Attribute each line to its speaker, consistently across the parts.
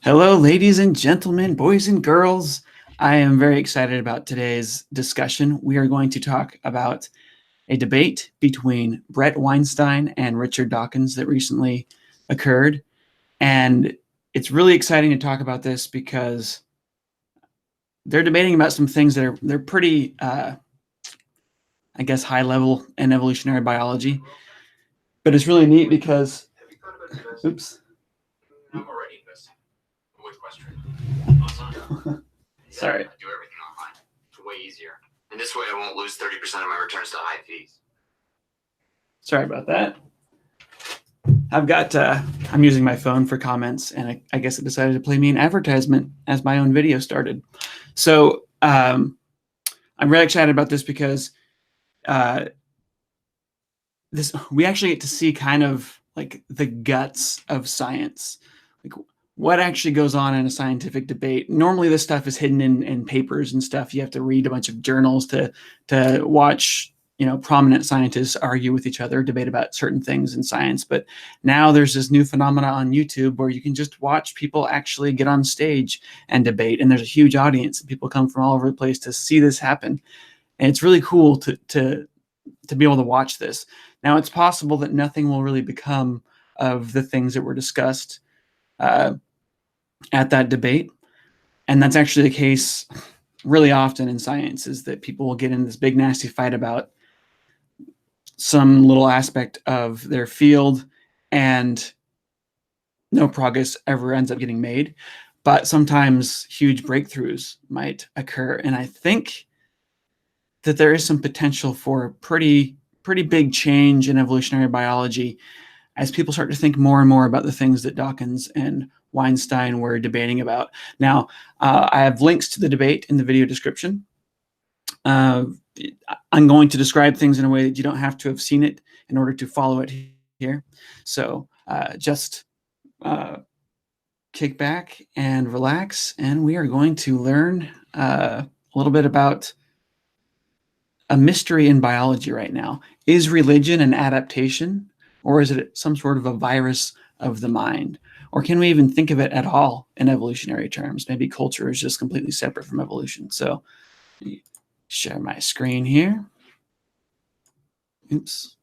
Speaker 1: Hello, ladies and gentlemen, boys and girls. I am very excited about today's discussion. We are going to talk about a debate between Bret Weinstein and Richard Dawkins that recently occurred. And it's really exciting to talk about this because they're debating about some things that they're pretty, I guess, high level in evolutionary biology. But it's really neat because, oops.
Speaker 2: I'm already investing. With question.
Speaker 1: Sorry.
Speaker 2: I do everything online. It's way easier. And this way I won't lose 30% of my returns to high fees.
Speaker 1: Sorry about that. I've got, I'm using my phone for comments, and I guess it decided to play me an advertisement as my own video started. So I'm really excited about this because we actually get to see kind of like the guts of science, like what actually goes on in a scientific debate. Normally this stuff is hidden in papers and stuff. You have to read a bunch of journals to watch, prominent scientists argue with each other, debate about certain things in science. But now there's this new phenomena on YouTube where you can just watch people actually get on stage and debate. And there's a huge audience. People come from all over the place to see this happen. And it's really cool to be able to watch this. Now, it's possible that nothing will really become of the things that were discussed at that debate. And that's actually the case really often in science, is that people will get in this big nasty fight about some little aspect of their field and no progress ever ends up getting made. But sometimes huge breakthroughs might occur. And I think that there is some potential for pretty big change in evolutionary biology as people start to think more and more about the things that Dawkins and Weinstein were debating about. Now, I have links to the debate in the video description. I'm going to describe things in a way that you don't have to have seen it in order to follow it here. So just kick back and relax, and we are going to learn a little bit about a mystery in biology right now. Is religion an adaptation, or is it some sort of a virus of the mind? Or can we even think of it at all in evolutionary terms? Maybe culture is just completely separate from evolution. So share my screen here. Oops.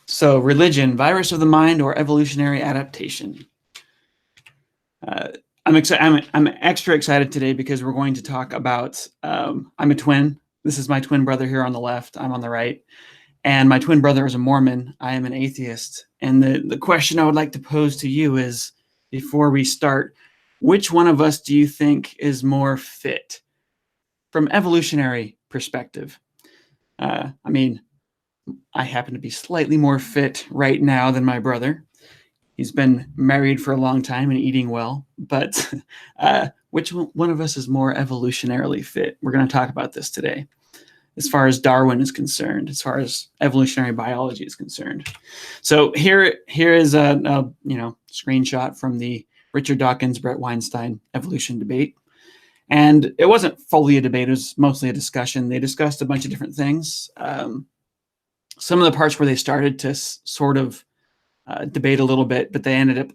Speaker 1: So religion, virus of the mind, or evolutionary adaptation. I'm extra excited today because we're going to talk about, I'm a twin. This is my twin brother here on the left. I'm on the right. And my twin brother is a Mormon. I am an atheist. And the question I would like to pose to you is, before we start, which one of us do you think is more fit from evolutionary perspective? I mean, I happen to be slightly more fit right now than my brother. He's been married for a long time and eating well, but which one of us is more evolutionarily fit? We're going to talk about this today, as far as Darwin is concerned, as far as evolutionary biology is concerned. So here is a screenshot from the Richard Dawkins, Bret Weinstein evolution debate. And it wasn't fully a debate, it was mostly a discussion. They discussed a bunch of different things. Some of the parts where they started to sort of debate a little bit, but they ended up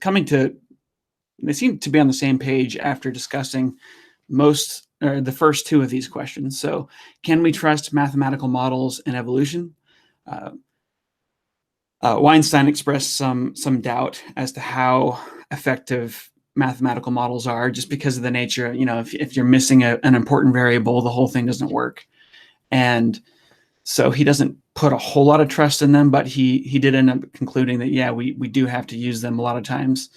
Speaker 1: they seemed to be on the same page after discussing the first two of these questions. So, can we trust mathematical models in evolution? Weinstein expressed some doubt as to how effective mathematical models are, just because of the nature. If you're missing an important variable, the whole thing doesn't work. And so he doesn't put a whole lot of trust in them, but he did end up concluding that, yeah, we do have to use them a lot of times,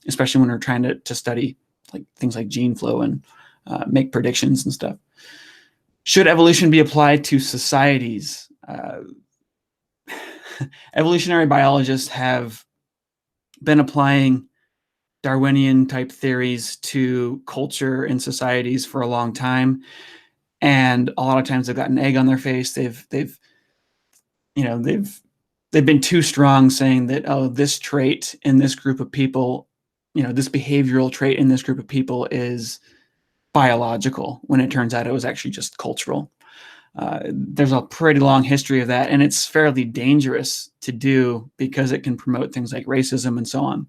Speaker 1: especially when we're trying to study like things like gene flow and make predictions and stuff. Should evolution be applied to societies? Evolutionary biologists have been applying Darwinian type theories to culture and societies for a long time. And a lot of times they've got an egg on their face. They've been too strong, saying that, oh, this trait in this group of people, this behavioral trait in this group of people is biological, when it turns out it was actually just cultural. There's a pretty long history of that, and it's fairly dangerous to do because it can promote things like racism and so on.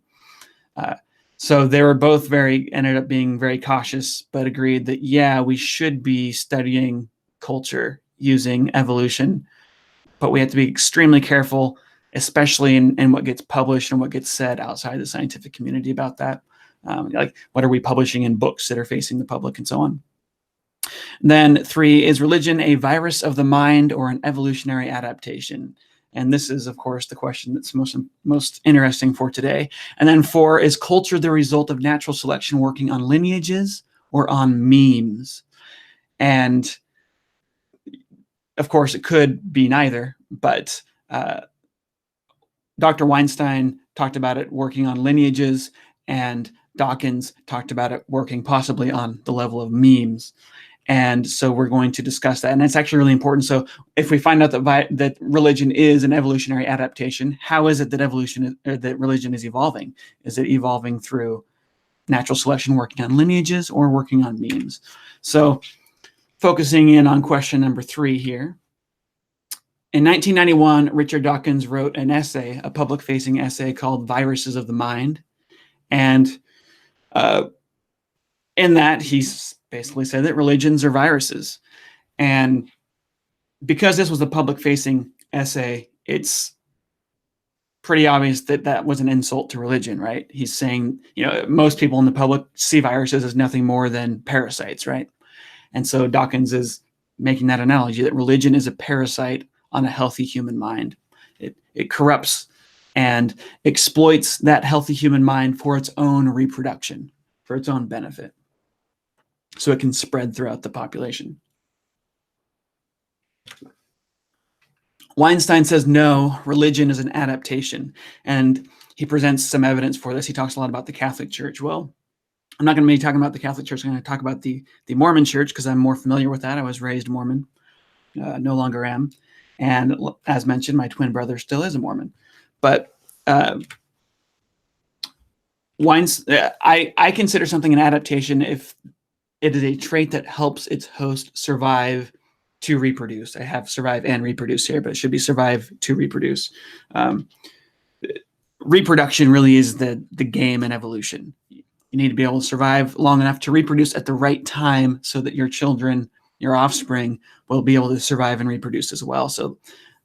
Speaker 1: So they were both ended up being very cautious, but agreed that, yeah, we should be studying culture using evolution, but we have to be extremely careful, especially in what gets published and what gets said outside the scientific community about that. Like, what are we publishing in books that are facing the public and so on? Then 3, is religion a virus of the mind or an evolutionary adaptation? And this is, of course, the question that's most interesting for today. And then 4, is culture the result of natural selection working on lineages or on memes? And of course, it could be neither, but Dr. Weinstein talked about it working on lineages, and Dawkins talked about it working possibly on the level of memes. And so we're going to discuss that. And it's actually really important. So if we find out that religion is an evolutionary adaptation, how is it that that religion is evolving? Is it evolving through natural selection working on lineages or working on memes? So focusing in on question number 3 here. In 1991, Richard Dawkins wrote an essay, a public-facing essay called Viruses of the Mind. And in that, he basically said that religions are viruses. And because this was a public-facing essay, it's pretty obvious that that was an insult to religion, right? He's saying, most people in the public see viruses as nothing more than parasites, right? And so Dawkins is making that analogy that religion is a parasite on a healthy human mind. It corrupts and exploits that healthy human mind for its own reproduction, for its own benefit, so it can spread throughout the population. Weinstein says, no, religion is an adaptation. And he presents some evidence for this. He talks a lot about the Catholic Church. Well, I'm not going to be talking about the Catholic Church. I'm going to talk about the Mormon Church because I'm more familiar with that. I was raised Mormon, no longer am. And as mentioned, my twin brother still is a Mormon. But I consider something an adaptation if it is a trait that helps its host survive to reproduce. I have survive and reproduce here, but it should be survive to reproduce. Reproduction really is the game in evolution. You need to be able to survive long enough to reproduce at the right time so that your children, your offspring, will be able to survive and reproduce as well. So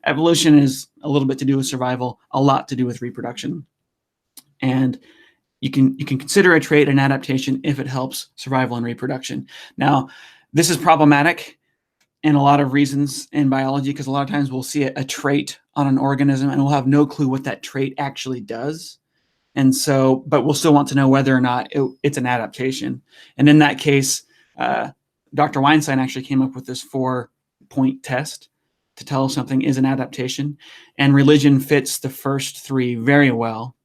Speaker 1: evolution is a little bit to do with survival, a lot to do with reproduction. And you can consider a trait an adaptation if it helps survival and reproduction. Now, this is problematic in a lot of reasons in biology, because a lot of times we'll see a trait on an organism and we'll have no clue what that trait actually does. And so, but we'll still want to know whether or not it's an adaptation. And in that case, Dr. Weinstein actually came up with this 4-point test to tell if something is an adaptation. And religion fits the first 3 very well.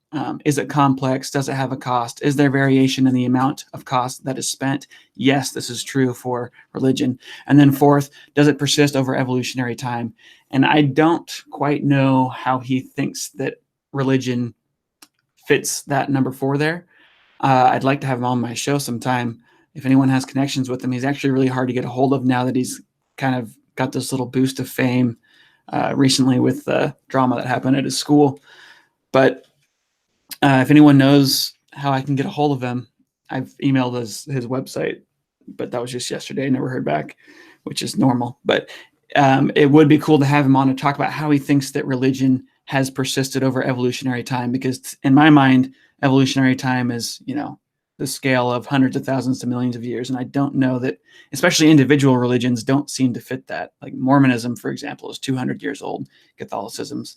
Speaker 1: Is it complex? Does it have a cost? Is there variation in the amount of cost that is spent? Yes, this is true for religion. And then 4th, does it persist over evolutionary time? And I don't quite know how he thinks that religion fits that number 4 there. I'd like to have him on my show sometime. If anyone has connections with him, he's actually really hard to get a hold of now that he's kind of got this little boost of fame recently with the drama that happened at his school. But if anyone knows how I can get a hold of him, I've emailed his website, but that was just yesterday. Never heard back, which is normal. But it would be cool to have him on to talk about how he thinks that religion has persisted over evolutionary time, because in my mind, evolutionary time is, the scale of hundreds of thousands to millions of years. And I don't know that, especially individual religions don't seem to fit that. Like Mormonism, for example, is 200 years old. Catholicism's,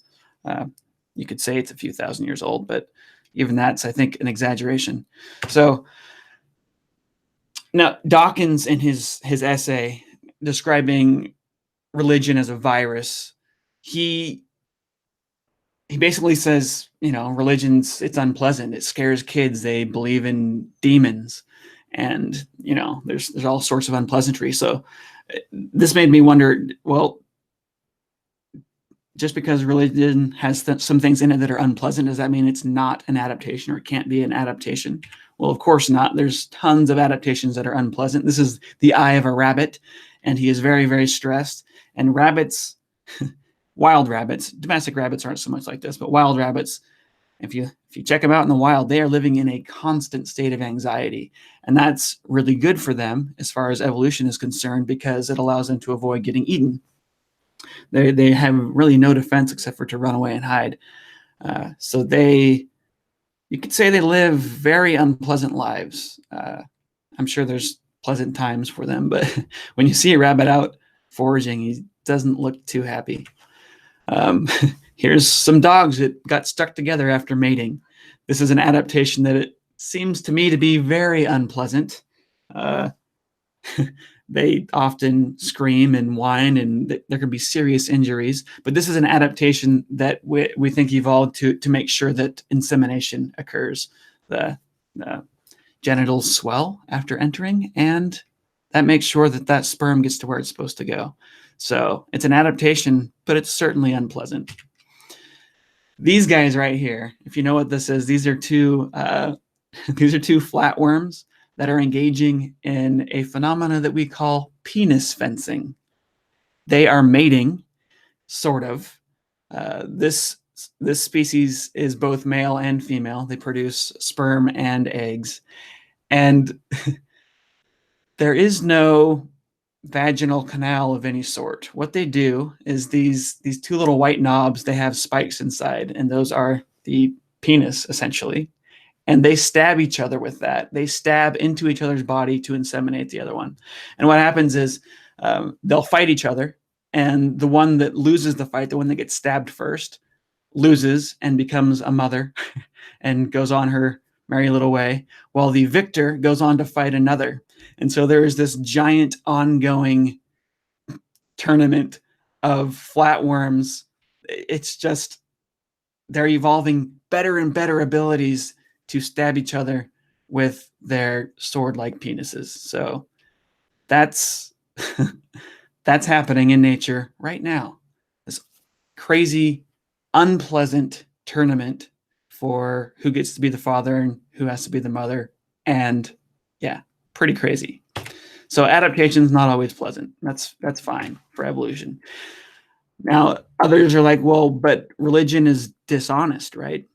Speaker 1: you could say it's a few thousand years old, but even that's, I think, an exaggeration. So now Dawkins, in his essay describing religion as a virus, he basically says, religion's, it's unpleasant. It scares kids. They believe in demons, and there's all sorts of unpleasantry. So this made me wonder, well, just because religion has some things in it that are unpleasant, does that mean it's not an adaptation or it can't be an adaptation? Well, of course not. There's tons of adaptations that are unpleasant. This is the eye of a rabbit. and he is very, very stressed. And rabbits, wild rabbits, domestic rabbits aren't so much like this, but wild rabbits, if you check them out in the wild, they are living in a constant state of anxiety. And that's really good for them as far as evolution is concerned, because it allows them to avoid getting eaten. They have really no defense except for to run away and hide. So you could say they live very unpleasant lives. I'm sure there's pleasant times for them, but when you see a rabbit out foraging, he doesn't look too happy. Here's some dogs that got stuck together after mating. This is an adaptation that it seems to me to be very unpleasant. They often scream and whine, and there can be serious injuries. But this is an adaptation that we think evolved to make sure that insemination occurs. The genitals swell after entering, and that makes sure that sperm gets to where it's supposed to go. So it's an adaptation, but it's certainly unpleasant. These guys right here, if you know what this is, these are two flatworms that are engaging in a phenomena that we call penis fencing. They are mating, sort of. This species is both male and female. They produce sperm and eggs. And there is no vaginal canal of any sort. What they do is these two little white knobs, they have spikes inside, and those are the penis, essentially. And they stab each other with that. They stab into each other's body to inseminate the other one. And what happens is they'll fight each other, and the one that loses the fight, the one that gets stabbed first, loses and becomes a mother and goes on her merry little way, while the victor goes on to fight another. And so there is this giant ongoing tournament of flatworms. It's just, they're evolving better and better abilities to stab each other with their sword-like penises. So that's that's happening in nature right now. This crazy, unpleasant tournament for who gets to be the father and who has to be the mother. And yeah, pretty crazy. So adaptation is not always pleasant. That's fine for evolution. Now, others are like, well, but religion is dishonest, right?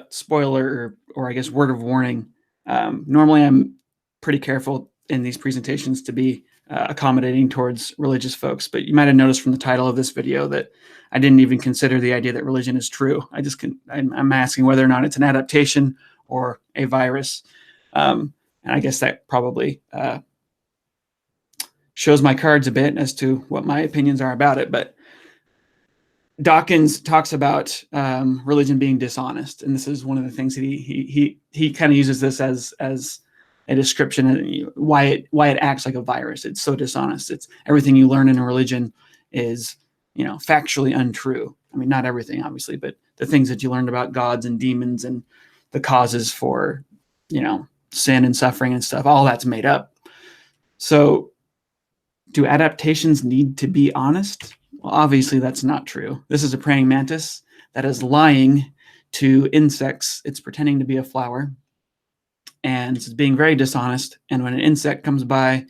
Speaker 1: Spoiler, or I guess word of warning. Normally I'm pretty careful in these presentations to be accommodating towards religious folks, but you might have noticed from the title of this video that I didn't even consider the idea that religion is true. I'm asking whether or not it's an adaptation or a virus. And I guess that probably shows my cards a bit as to what my opinions are about it. But Dawkins talks about religion being dishonest, and this is one of the things that he kind of uses this as a description of why it acts like a virus. It's so dishonest. It's everything you learn in a religion is factually untrue. I mean, not everything, obviously, but the things that you learned about gods and demons and the causes for sin and suffering and stuff, all that's made up. So do adaptations need to be honest? Well, obviously that's not true. This is a praying mantis that is lying to insects. It's pretending to be a flower, and it's being very dishonest. And when an insect comes by,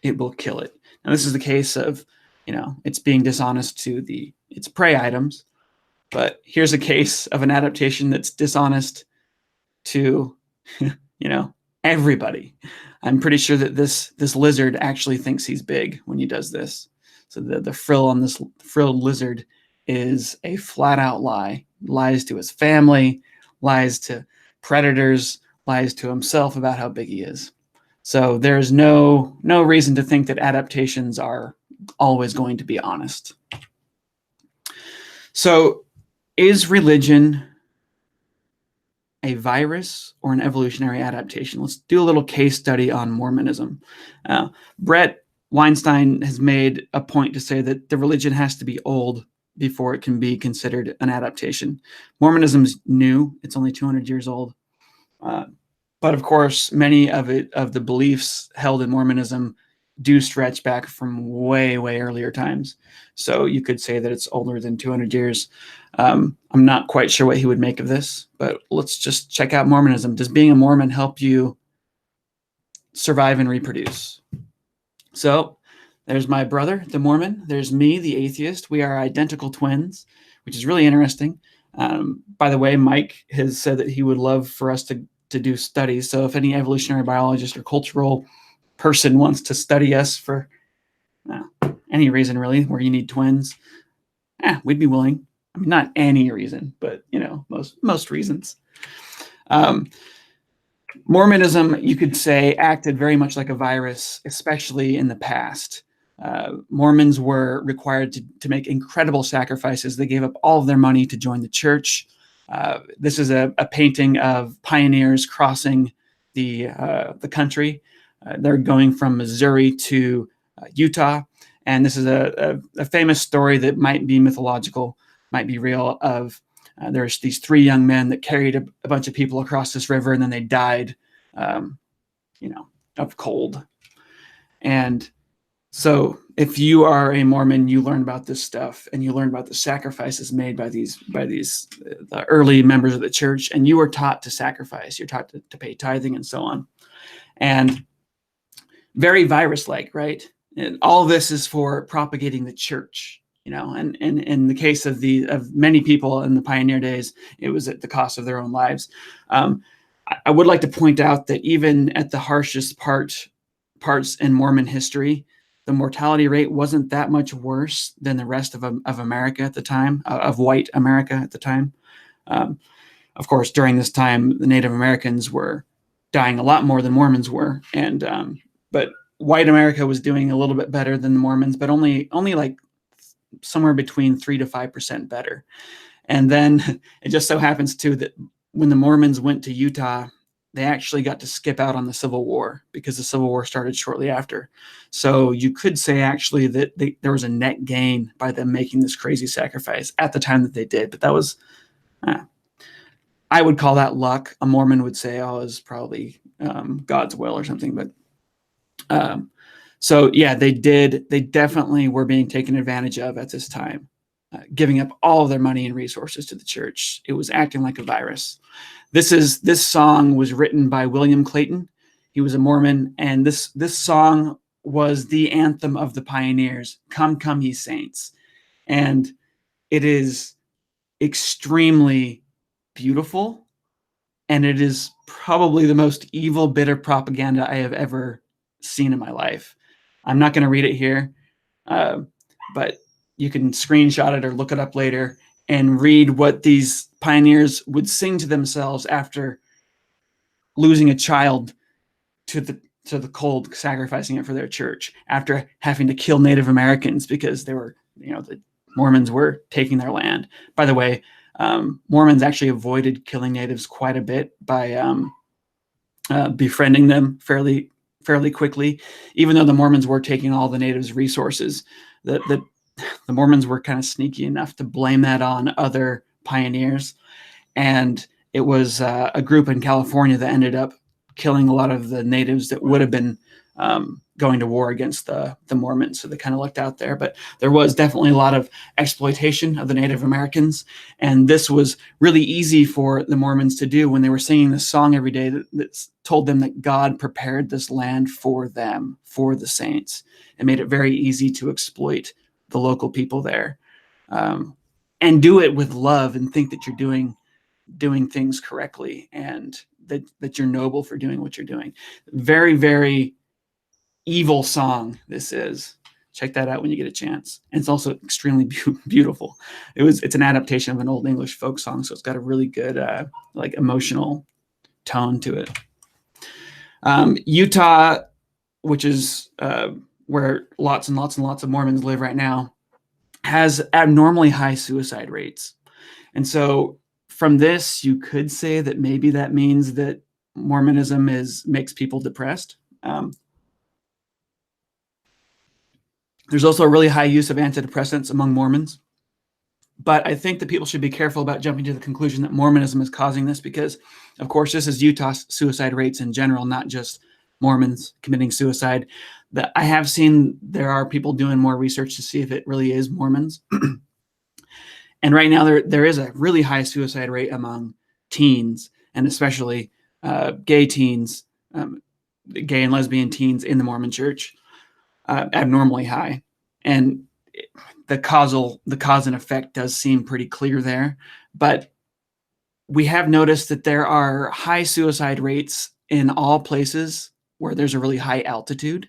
Speaker 1: it will kill it. Now, this is the case of, it's being dishonest to its prey items. But here's a case of an adaptation that's dishonest to, everybody. I'm pretty sure that this lizard actually thinks he's big when he does this. So the frill on this frilled lizard is a flat out lie. Lies to his family, lies to predators, lies to himself about how big he is. So there's no reason to think that adaptations are always going to be honest. So is religion a virus or an evolutionary adaptation? Let's do a little case study on Mormonism. Bret Weinstein has made a point to say that the religion has to be old before it can be considered an adaptation. Mormonism's new. It's only 200 years old. But of course, many of the beliefs held in Mormonism do stretch back from way, way earlier times. So you could say that it's older than 200 years. I'm not quite sure what he would make of this, but let's just check out Mormonism. Does being a Mormon help you survive and reproduce? So there's my brother, the Mormon. There's me, the atheist. We are identical twins, which is really interesting. By the way, Mike has said that he would love for us to do studies. So if any evolutionary biologist or cultural person wants to study us for any reason, really, where you need twins, we'd be willing. I mean, not any reason, but most reasons. Mormonism, you could say, acted very much like a virus, especially in the past. Mormons were required to make incredible sacrifices. They gave up all of their money to join the church. This is a painting of pioneers crossing the country. They're going from Missouri to Utah, and this is a famous story that might be mythological, might be real, of there's these three young men that carried a bunch of people across this river, and then they died, of cold. And so if you are a Mormon, you learn about this stuff, and you learn about the sacrifices made by these the early members of the church, and you are taught to sacrifice. You're taught to pay tithing and so on. And very virus-like, right? And all this is for propagating the church. And in the case of many people in the pioneer days, it was at the cost of their own lives. I would like to point out that even at the harshest parts in Mormon history, the mortality rate wasn't that much worse than the rest of America at the time, of white America at the time. Of course, during this time, the Native Americans were dying a lot more than Mormons were, but white America was doing a little bit better than the Mormons, but only like somewhere between 3 to 5% better. And then it just so happens too that when the Mormons went to Utah, they actually got to skip out on the Civil War because the Civil War started shortly after. So you could say actually that there was a net gain by them making this crazy sacrifice at the time that they did. But that was, I would call that luck. A Mormon would say, oh, it was probably God's will or something. But so yeah, they did. They definitely were being taken advantage of at this time, giving up all of their money and resources to the church. It was acting like a virus. This song was written by William Clayton. He was a Mormon, and this song was the anthem of the pioneers. Come, come, ye saints. And it is extremely beautiful, and it is probably the most evil bit of propaganda I have ever seen in my life. I'm not going to read it here, but you can screenshot it or look it up later and read what these pioneers would sing to themselves after losing a child to the cold, sacrificing it for their church, after having to kill Native Americans because the Mormons were taking their land. By the way, Mormons actually avoided killing natives quite a bit by befriending them fairly quickly, even though the Mormons were taking all the natives' resources. The Mormons were kind of sneaky enough to blame that on other pioneers, and it was a group in California that ended up killing a lot of the natives that would have been going to war against the Mormons. So they kind of lucked out there. But there was definitely a lot of exploitation of the Native Americans, and this was really easy for the Mormons to do when they were singing this song every day that told them that God prepared this land for them, for the saints. It made it very easy to exploit the local people there, and do it with love and think that you're doing things correctly, and that you're noble for doing what you're doing. Very, very evil song this is. Check that out when you get a chance. And it's also extremely beautiful. It's an adaptation of an old English folk song, so it's got a really good like emotional tone to it. Utah, which is where lots and lots and lots of Mormons live right now, has abnormally high suicide rates. And so from this, you could say that maybe that means that Mormonism makes people depressed. There's also a really high use of antidepressants among Mormons. But I think that people should be careful about jumping to the conclusion that Mormonism is causing this because, of course, this is Utah's suicide rates in general, not just Mormons committing suicide. That I have seen there are people doing more research to see if it really is Mormons. And right now there is a really high suicide rate among teens, and especially gay teens, gay and lesbian teens in the Mormon church. abnormally high. And the cause and effect does seem pretty clear there. But we have noticed that there are high suicide rates in all places where there's a really high altitude.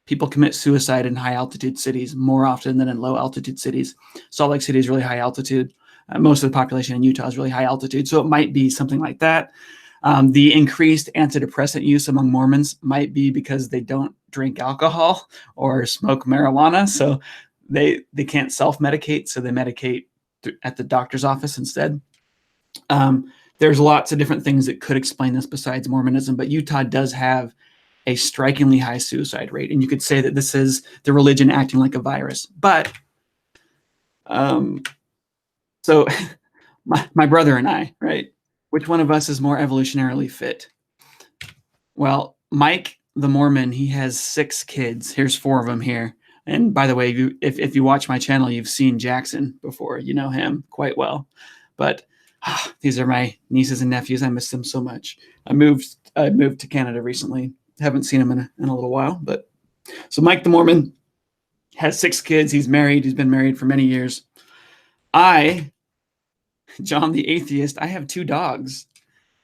Speaker 1: People commit suicide in high altitude cities more often than in low altitude cities. Salt Lake City is really high altitude. Most of the population in Utah is really high altitude. So it might be something like that. The increased antidepressant use among Mormons might be because they don't drink alcohol or smoke marijuana. So they can't self-medicate. So they medicate at the doctor's office instead. There's lots of different things that could explain this besides Mormonism, but Utah does have a strikingly high suicide rate. And you could say that this is the religion acting like a virus. But so my brother and I, right? Which one of us is more evolutionarily fit? Well, Mike, the Mormon, he has 6 kids. Here's 4 of them here. And by the way, if you watch my channel, you've seen Jackson before. You know him quite well. But these are my nieces and nephews. I miss them so much. I moved to Canada recently. Haven't seen him in a little while. But so Mike the Mormon has 6 kids. He's married. He's been married for many years. John the atheist, I have 2 dogs.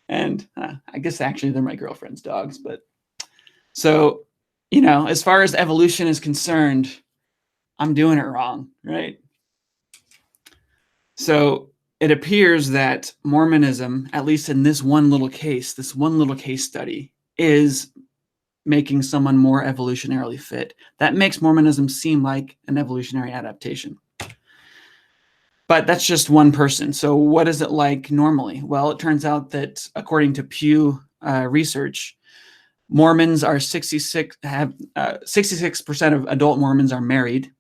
Speaker 1: And I guess actually they're my girlfriend's dogs. But so, as far as evolution is concerned, I'm doing it wrong, right? So it appears that Mormonism, at least in this one little case study, is making someone more evolutionarily fit. That makes Mormonism seem like an evolutionary adaptation. But that's just one person. So what is it like normally? Well, it turns out that according to Pew research, Mormons are 66% of adult Mormons are married.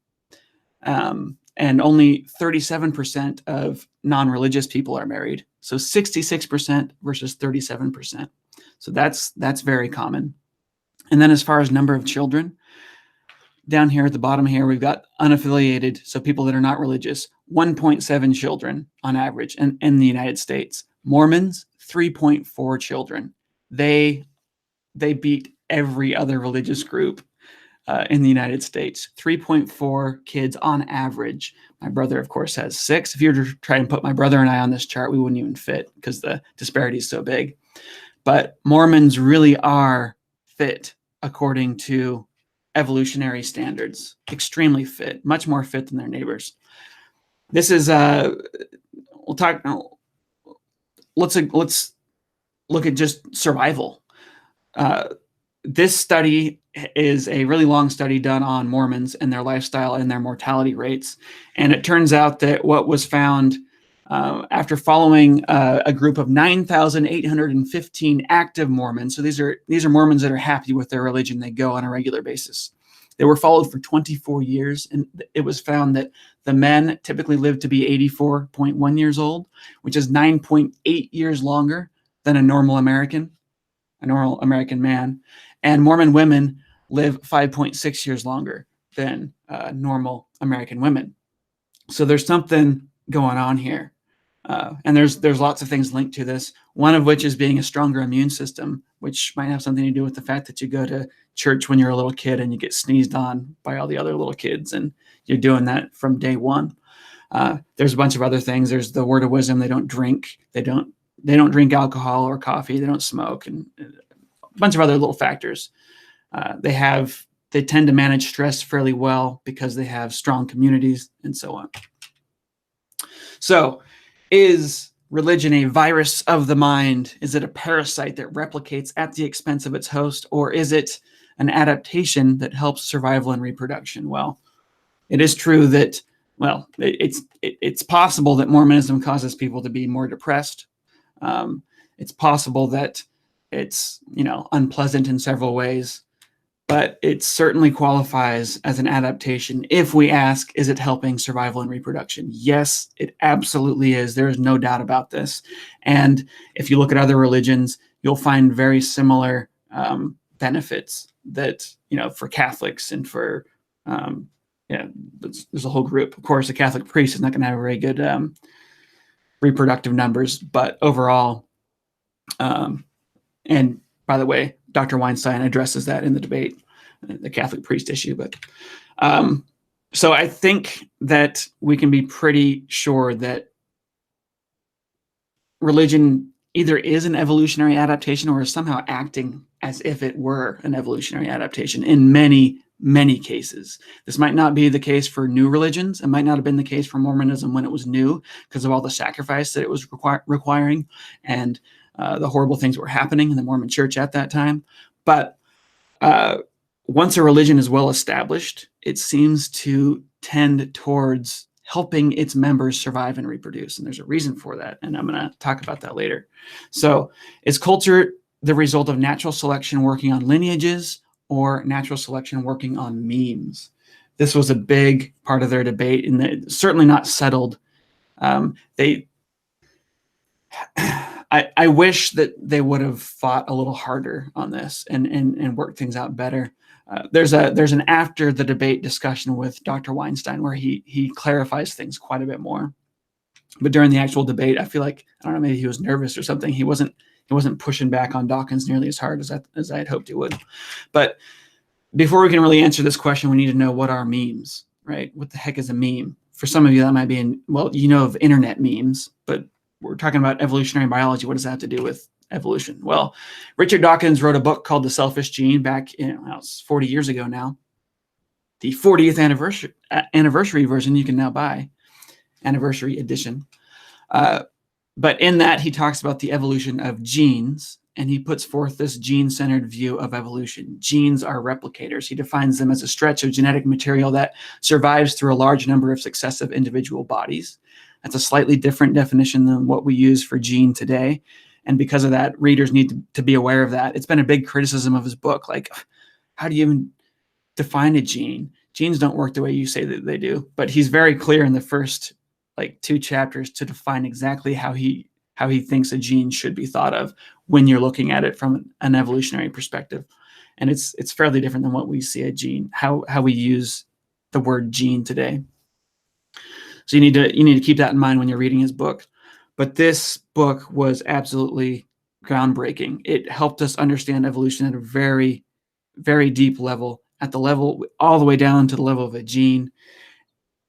Speaker 1: And only 37% of non-religious people are married. So 66% versus 37%. So that's very common. And then as far as number of children, down here at the bottom here, we've got unaffiliated, so people that are not religious, 1.7 children on average in the United States. Mormons, 3.4 children. They beat every other religious group in the United States. 3.4 kids on average. My brother, of course, has 6. If you were to try and put my brother and I on this chart, we wouldn't even fit because the disparity is so big. But Mormons really are fit according to evolutionary standards. Extremely fit, much more fit than their neighbors. This is let's look at just survival. This study is a really long study done on Mormons and their lifestyle and their mortality rates. And it turns out that what was found after following a group of 9,815 active Mormons, so these are Mormons that are happy with their religion, they go on a regular basis. They were followed for 24 years, and it was found that the men typically lived to be 84.1 years old, which is 9.8 years longer than a normal American man. And Mormon women live 5.6 years longer than normal American women. So there's something going on here. And there's lots of things linked to this, one of which is being a stronger immune system, which might have something to do with the fact that you go to church when you're a little kid and you get sneezed on by all the other little kids, and you're doing that from day one. There's a bunch of other things. There's the word of wisdom. They don't drink. They don't drink alcohol or coffee. They don't smoke, and a bunch of other little factors. They tend to manage stress fairly well because they have strong communities and so on. So, is religion a virus of the mind? Is it a parasite that replicates at the expense of its host, or is it an adaptation that helps survival and reproduction? Well, it is true that, it's possible that Mormonism causes people to be more depressed. It's possible that it's, unpleasant in several ways, but it certainly qualifies as an adaptation if we ask, is it helping survival and reproduction? Yes, it absolutely is. There is no doubt about this. And if you look at other religions, you'll find very similar benefits that, for Catholics and for, there's a whole group. Of course, a Catholic priest is not going to have very good reproductive numbers, but overall, and by the way, Dr. Weinstein addresses that in the debate. the Catholic priest issue. But so I think that we can be pretty sure that religion either is an evolutionary adaptation or is somehow acting as if it were an evolutionary adaptation in many, many cases. This might not be the case for new religions. It might not have been the case for Mormonism when it was new because of all the sacrifice that it was requiring and the horrible things that were happening in the Mormon church at that time. But once a religion is well established, it seems to tend towards helping its members survive and reproduce. And there's a reason for that. And I'm going to talk about that later. So is culture the result of natural selection working on lineages or natural selection working on memes? This was a big part of their debate, and certainly not settled. I wish that they would have fought a little harder on this and worked things out better. There's an after the debate discussion with Dr. Weinstein where he clarifies things quite a bit more. But during the actual debate, I feel like, I don't know, maybe he was nervous or something. He wasn't pushing back on Dawkins nearly as hard as I had hoped he would. But before we can really answer this question, we need to know what are memes, right? What the heck is a meme? For some of you, that might be of internet memes, but we're talking about evolutionary biology. What does that have to do with evolution? Well, Richard Dawkins wrote a book called The Selfish Gene back it's 40 years ago now. The 40th anniversary version you can now buy, anniversary edition. But in that, he talks about the evolution of genes, and he puts forth this gene-centered view of evolution. Genes are replicators. He defines them as a stretch of genetic material that survives through a large number of successive individual bodies. That's a slightly different definition than what we use for gene today. And because of that, readers need to be aware of that. It's been a big criticism of his book. Like, how do you even define a gene? Genes don't work the way you say that they do. But he's very clear in the first 2 chapters to define exactly how he thinks a gene should be thought of when you're looking at it from an evolutionary perspective. And it's fairly different than what we see a gene, how we use the word gene today. So you need to keep that in mind when you're reading his book. But this book was absolutely groundbreaking. It helped us understand evolution at a very, very deep level, at the level all the way down to the level of a gene.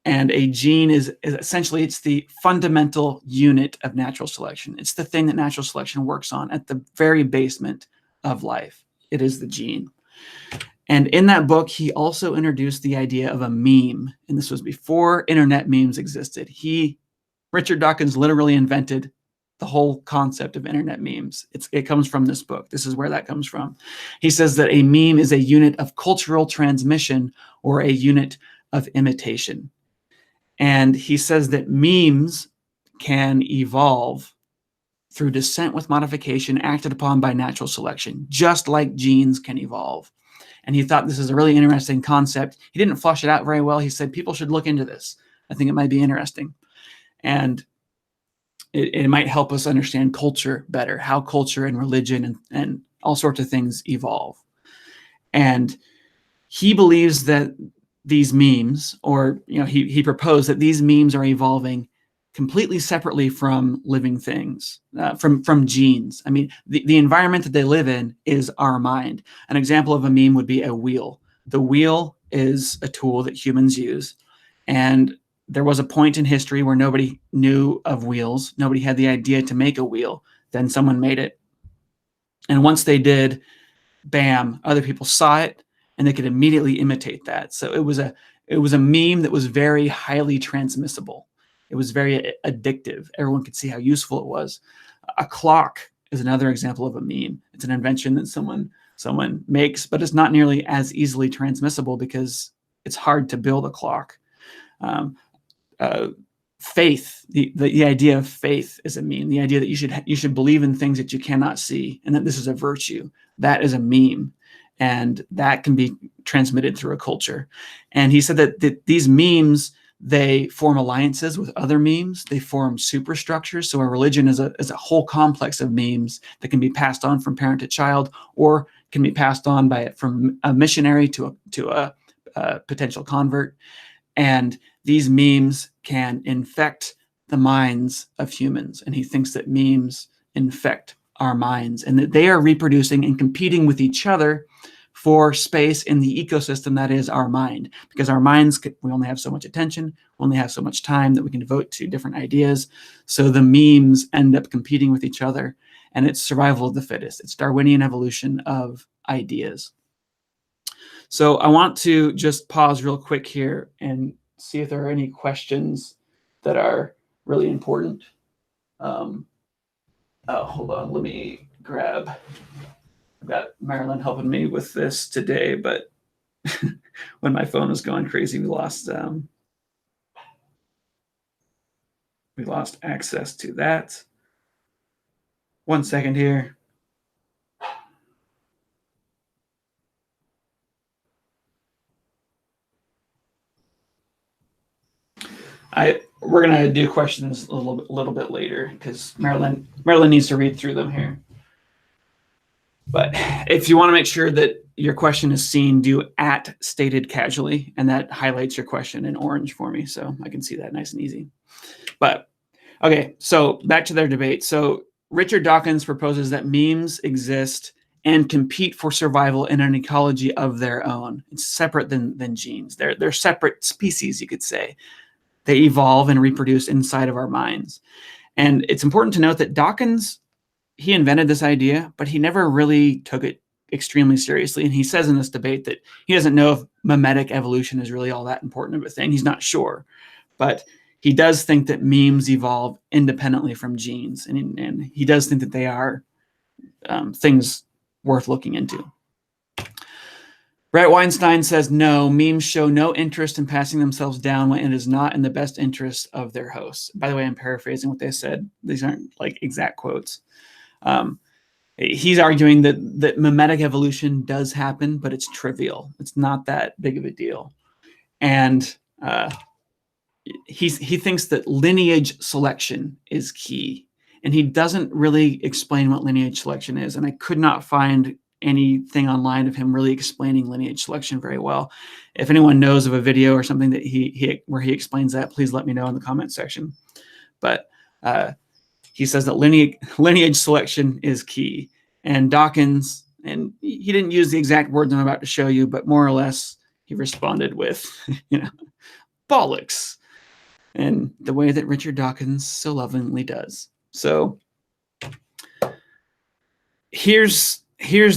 Speaker 1: And a gene is essentially, it's the fundamental unit of natural selection. It's the thing that natural selection works on at the very basement of life. It is the gene. And in that book, he also introduced the idea of a meme. And this was before internet memes existed. Richard Dawkins literally invented the whole concept of internet memes. It comes from this book. This is where that comes from. He says that a meme is a unit of cultural transmission or a unit of imitation. And he says that memes can evolve through descent with modification acted upon by natural selection, just like genes can evolve. And he thought this is a really interesting concept. He didn't flush it out very well. He said people should look into this. I think it might be interesting. And it might help us understand culture better, how culture and religion and all sorts of things evolve. And he believes that these memes, or he proposed that these memes are evolving completely separately from living things, from genes. I mean, the environment that they live in is our mind. An example of a meme would be a wheel. The wheel is a tool that humans use, and there was a point in history where nobody knew of wheels. Nobody had the idea to make a wheel. Then someone made it. And once they did, bam, other people saw it and they could immediately imitate that. So it was a meme that was very highly transmissible. It was very addictive. Everyone could see how useful it was. A clock is another example of a meme. It's an invention that someone makes, but it's not nearly as easily transmissible because it's hard to build a clock. Faith, the idea of faith is a meme. The idea that you should believe in things that you cannot see, and that this is a virtue. That is a meme, and that can be transmitted through a culture. And he said that these memes, they form alliances with other memes. They form superstructures. So a religion is a whole complex of memes that can be passed on from parent to child, or can be passed on from a missionary to a potential convert. And these memes can infect the minds of humans. And he thinks that memes infect our minds and that they are reproducing and competing with each other for space in the ecosystem that is our mind, because our minds, we only have so much attention, we only have so much time that we can devote to different ideas. So the memes end up competing with each other, and it's survival of the fittest. It's Darwinian evolution of ideas. So I want to just pause real quick here and see if there are any questions that are really important. Oh, hold on, let me grab. I've got Marilyn helping me with this today, but when my phone was going crazy, we lost access to that. 1 second here. We're gonna do questions a little bit later because Marilyn needs to read through them here. But if you want to make sure that your question is seen, do @stated casually, and that highlights your question in orange for me, so I can see that nice and easy. But okay, so back to their debate. So Richard Dawkins proposes that memes exist and compete for survival in an ecology of their own. It's separate than genes. They're separate species, you could say. They evolve and reproduce inside of our minds. And it's important to note that Dawkins, he invented this idea, but he never really took it extremely seriously. And he says in this debate that he doesn't know if memetic evolution is really all that important of a thing. He's not sure. But he does think that memes evolve independently from genes. And he does think that they are things worth looking into. Bret Weinstein says, no, memes show no interest in passing themselves down when it is not in the best interest of their hosts. By the way, I'm paraphrasing what they said. These aren't like exact quotes. He's arguing that memetic evolution does happen, but it's trivial. It's not that big of a deal. And he thinks that lineage selection is key. And he doesn't really explain what lineage selection is. And I could not find anything online of him really explaining lineage selection very well. If anyone knows of a video or something that where he explains that, please let me know in the comment section. But he says that lineage selection is key. And Dawkins, and he didn't use the exact words I'm about to show you, but more or less he responded with, bollocks, in the way that Richard Dawkins so lovingly does. So here's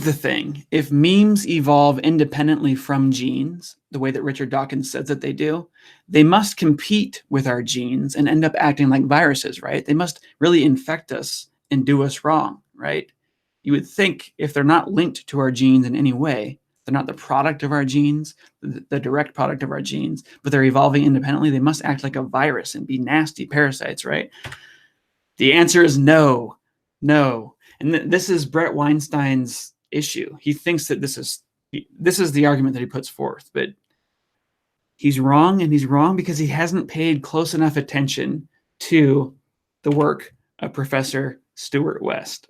Speaker 1: the thing. If memes evolve independently from genes, the way that Richard Dawkins says that they do, they must compete with our genes and end up acting like viruses, right? They must really infect us and do us wrong, right? You would think if they're not linked to our genes in any way, they're not the product of our genes, the direct product of our genes, but they're evolving independently, they must act like a virus and be nasty parasites, right? The answer is no. And this is Bret Weinstein's issue. He thinks that this is the argument that he puts forth, but he's wrong, and he's wrong because he hasn't paid close enough attention to the work of Professor Stuart West.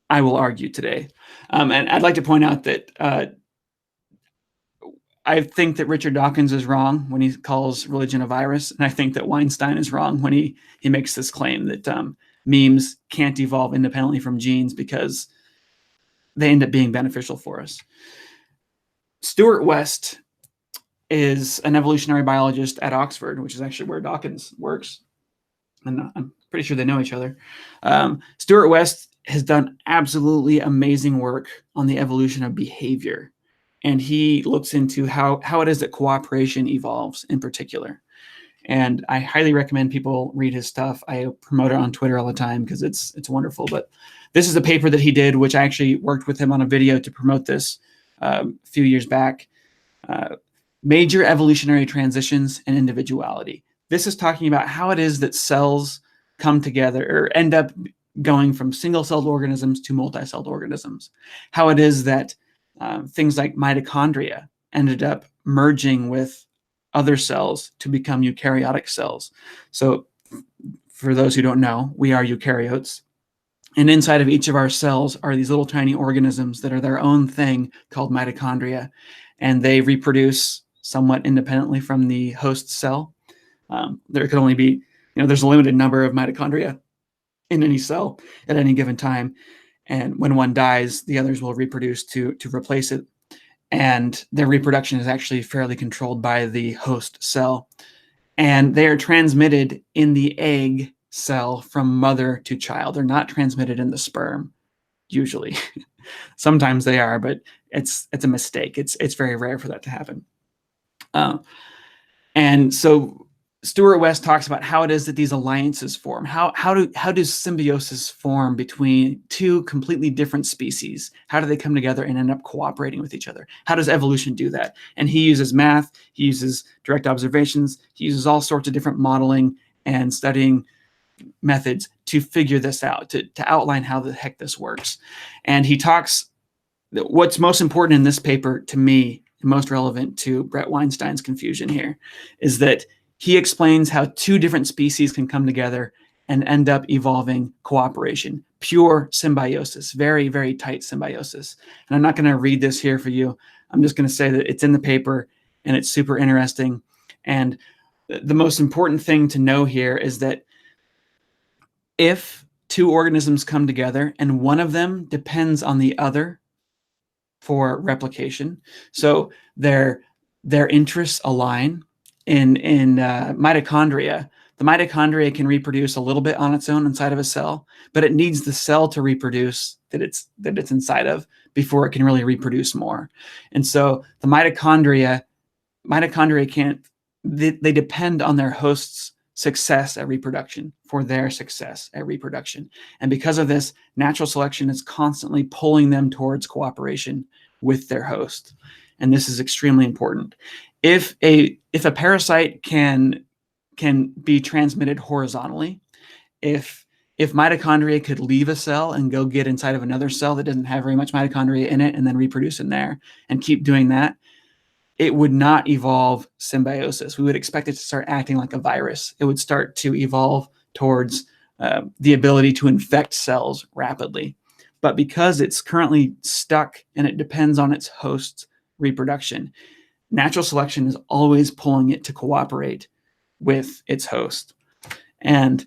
Speaker 1: I will argue today. And I'd like to point out that I think that Richard Dawkins is wrong when he calls religion a virus, and I think that Weinstein is wrong when he makes this claim that memes can't evolve independently from genes because they end up being beneficial for us. Stuart West is an evolutionary biologist at Oxford, which is actually where Dawkins works. And I'm pretty sure they know each other. Stuart West has done absolutely amazing work on the evolution of behavior. And he looks into how it is that cooperation evolves in particular. And I highly recommend people read his stuff. I promote it on Twitter all the time because it's wonderful. But this is a paper that he did, which I actually worked with him on a video to promote this a few years back. Major evolutionary transitions and individuality. This is talking about how it is that cells come together or end up going from single-celled organisms to multi-celled organisms. How it is that things like mitochondria ended up merging with other cells to become eukaryotic cells. So for those who don't know, we are eukaryotes. And inside of each of our cells are these little tiny organisms that are their own thing called mitochondria. And they reproduce somewhat independently from the host cell. There could only be, there's a limited number of mitochondria in any cell at any given time. And when one dies, the others will reproduce to replace it. And their reproduction is actually fairly controlled by the host cell. And they are transmitted in the egg cell from mother to child. They're not transmitted in the sperm, usually. Sometimes they are, but it's a mistake. It's very rare for that to happen. And so Stuart West talks about how it is that these alliances form. How does symbiosis form between two completely different species? How do they come together and end up cooperating with each other? How does evolution do that? And he uses math, he uses direct observations, he uses all sorts of different modeling and studying methods to figure this out, to outline how the heck this works. And he talks, what's most important in this paper to me, most relevant to Bret Weinstein's confusion here, is that he explains how two different species can come together and end up evolving cooperation, pure symbiosis, very, very tight symbiosis. And I'm not going to read this here for you. I'm just going to say that it's in the paper and it's super interesting. And the most important thing to know here is that if two organisms come together and one of them depends on the other for replication, so their interests align in mitochondria. The mitochondria can reproduce a little bit on its own inside of a cell, but it needs the cell to reproduce that it's inside of before it can really reproduce more. And so the mitochondria can't, they depend on their host's success at reproduction for their success at reproduction. And because of this, natural selection is constantly pulling them towards cooperation with their host. And this is extremely important. If a parasite can be transmitted horizontally, if mitochondria could leave a cell and go get inside of another cell that doesn't have very much mitochondria in it and then reproduce in there and keep doing that, it would not evolve symbiosis. We would expect it to start acting like a virus. It would start to evolve towards the ability to infect cells rapidly. But because it's currently stuck and it depends on its host's reproduction, natural selection is always pulling it to cooperate with its host. And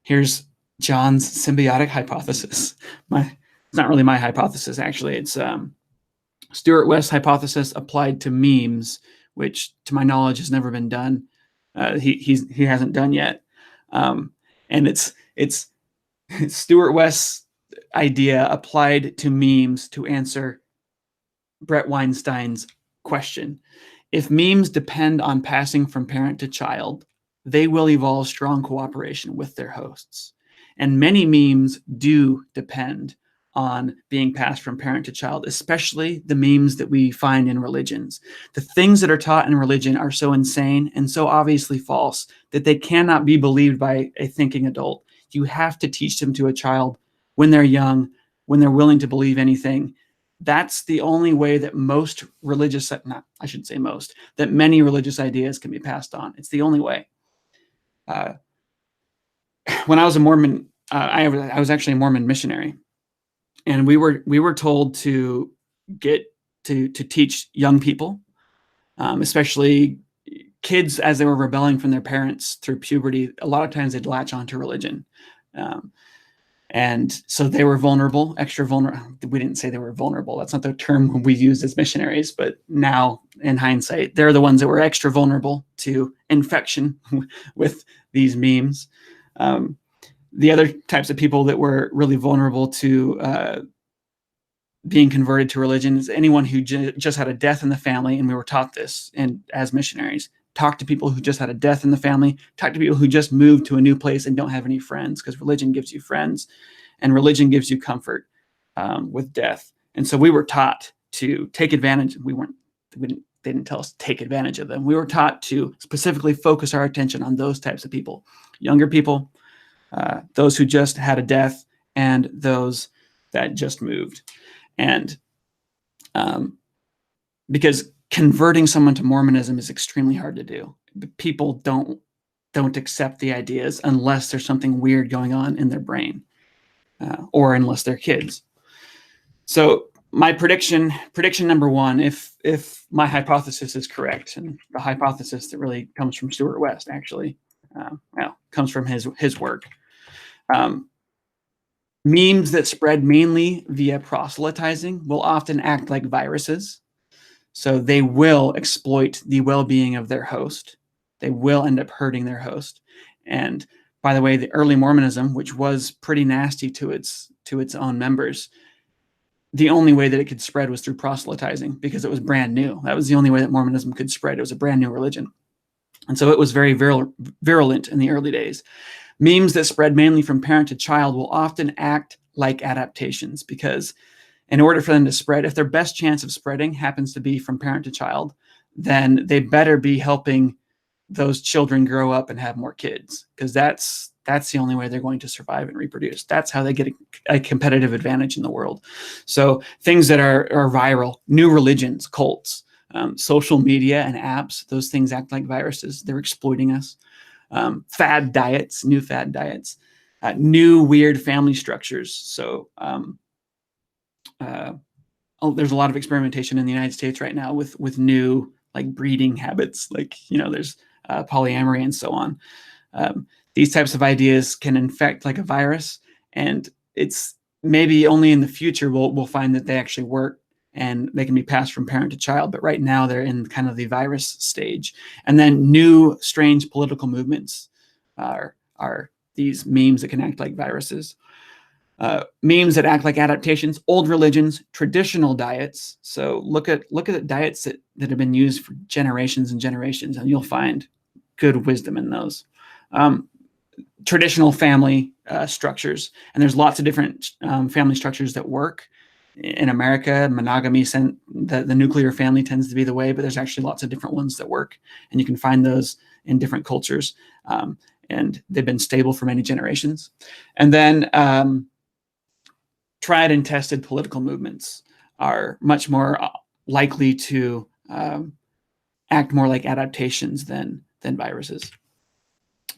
Speaker 1: here's John's symbiotic hypothesis. It's not really my hypothesis, actually. It's Stuart West's hypothesis applied to memes, which to my knowledge has never been done. He hasn't done yet. And it's Stuart West's idea applied to memes to answer Bret Weinstein's question. If memes depend on passing from parent to child, they will evolve strong cooperation with their hosts. And many memes do depend on being passed from parent to child, especially the memes that we find in religions. The things that are taught in religion are so insane and so obviously false that they cannot be believed by a thinking adult. You have to teach them to a child when they're young, when they're willing to believe anything. That's the only way that most religious, I shouldn't say most, that many religious ideas can be passed on. It's the only way. When I was a Mormon, I was actually a Mormon missionary. And we were told to teach young people, especially kids, as they were rebelling from their parents through puberty. A lot of times they'd latch onto religion, and so they were vulnerable, extra vulnerable. We didn't say they were vulnerable. That's not the term we used as missionaries. But now, in hindsight, they're the ones that were extra vulnerable to infection with these memes. The other types of people that were really vulnerable to being converted to religion is anyone who just had a death in the family, and we were taught this and as missionaries. Talk to people who just had a death in the family. Talk to people who just moved to a new place and don't have any friends, because religion gives you friends and religion gives you comfort with death. And so we were taught to take advantage. They didn't tell us to take advantage of them. We were taught to specifically focus our attention on those types of people, younger people, those who just had a death, and those that just moved. And because converting someone to Mormonism is extremely hard to do. People don't accept the ideas unless there's something weird going on in their brain, or unless they're kids. So my prediction number one, if my hypothesis is correct, and the hypothesis that really comes from Stuart West, actually, comes from his work. Memes that spread mainly via proselytizing will often act like viruses. So they will exploit the well-being of their host. They will end up hurting their host. And by the way, the early Mormonism, which was pretty nasty to its own members, the only way that it could spread was through proselytizing because it was brand new. That was the only way that Mormonism could spread. It was a brand new religion. And so it was very virulent in the early days. Memes that spread mainly from parent to child will often act like adaptations because in order for them to spread, if their best chance of spreading happens to be from parent to child, then they better be helping those children grow up and have more kids, because that's the only way they're going to survive and reproduce. That's how they get a competitive advantage in the world. So things that are viral, new religions, cults, social media and apps, those things act like viruses. They're exploiting us. Fad diets, new fad diets, new weird family structures. So there's a lot of experimentation in the United States right now with new like breeding habits, like, there's polyamory and so on. These types of ideas can infect like a virus, and it's maybe only in the future we'll find that they actually work and they can be passed from parent to child. But right now they're in kind of the virus stage. And then new strange political movements are these memes that can act like viruses. Memes that act like adaptations, old religions, traditional diets. So look at diets that have been used for generations and generations, and you'll find good wisdom in those. Traditional family structures, and there's lots of different family structures that work. In America, monogamy, the nuclear family tends to be the way, but there's actually lots of different ones that work, and you can find those in different cultures, and they've been stable for many generations. And then tried and tested political movements are much more likely to act more like adaptations than viruses.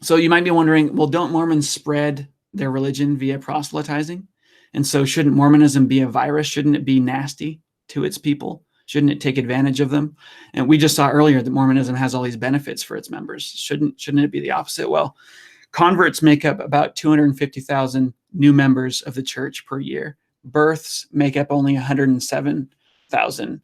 Speaker 1: So you might be wondering, well, don't Mormons spread their religion via proselytizing? And so shouldn't Mormonism be a virus? Shouldn't it be nasty to its people? Shouldn't it take advantage of them? And we just saw earlier that Mormonism has all these benefits for its members. Shouldn't it be the opposite? Well, converts make up about 250,000 new members of the church per year. Births make up only 107,000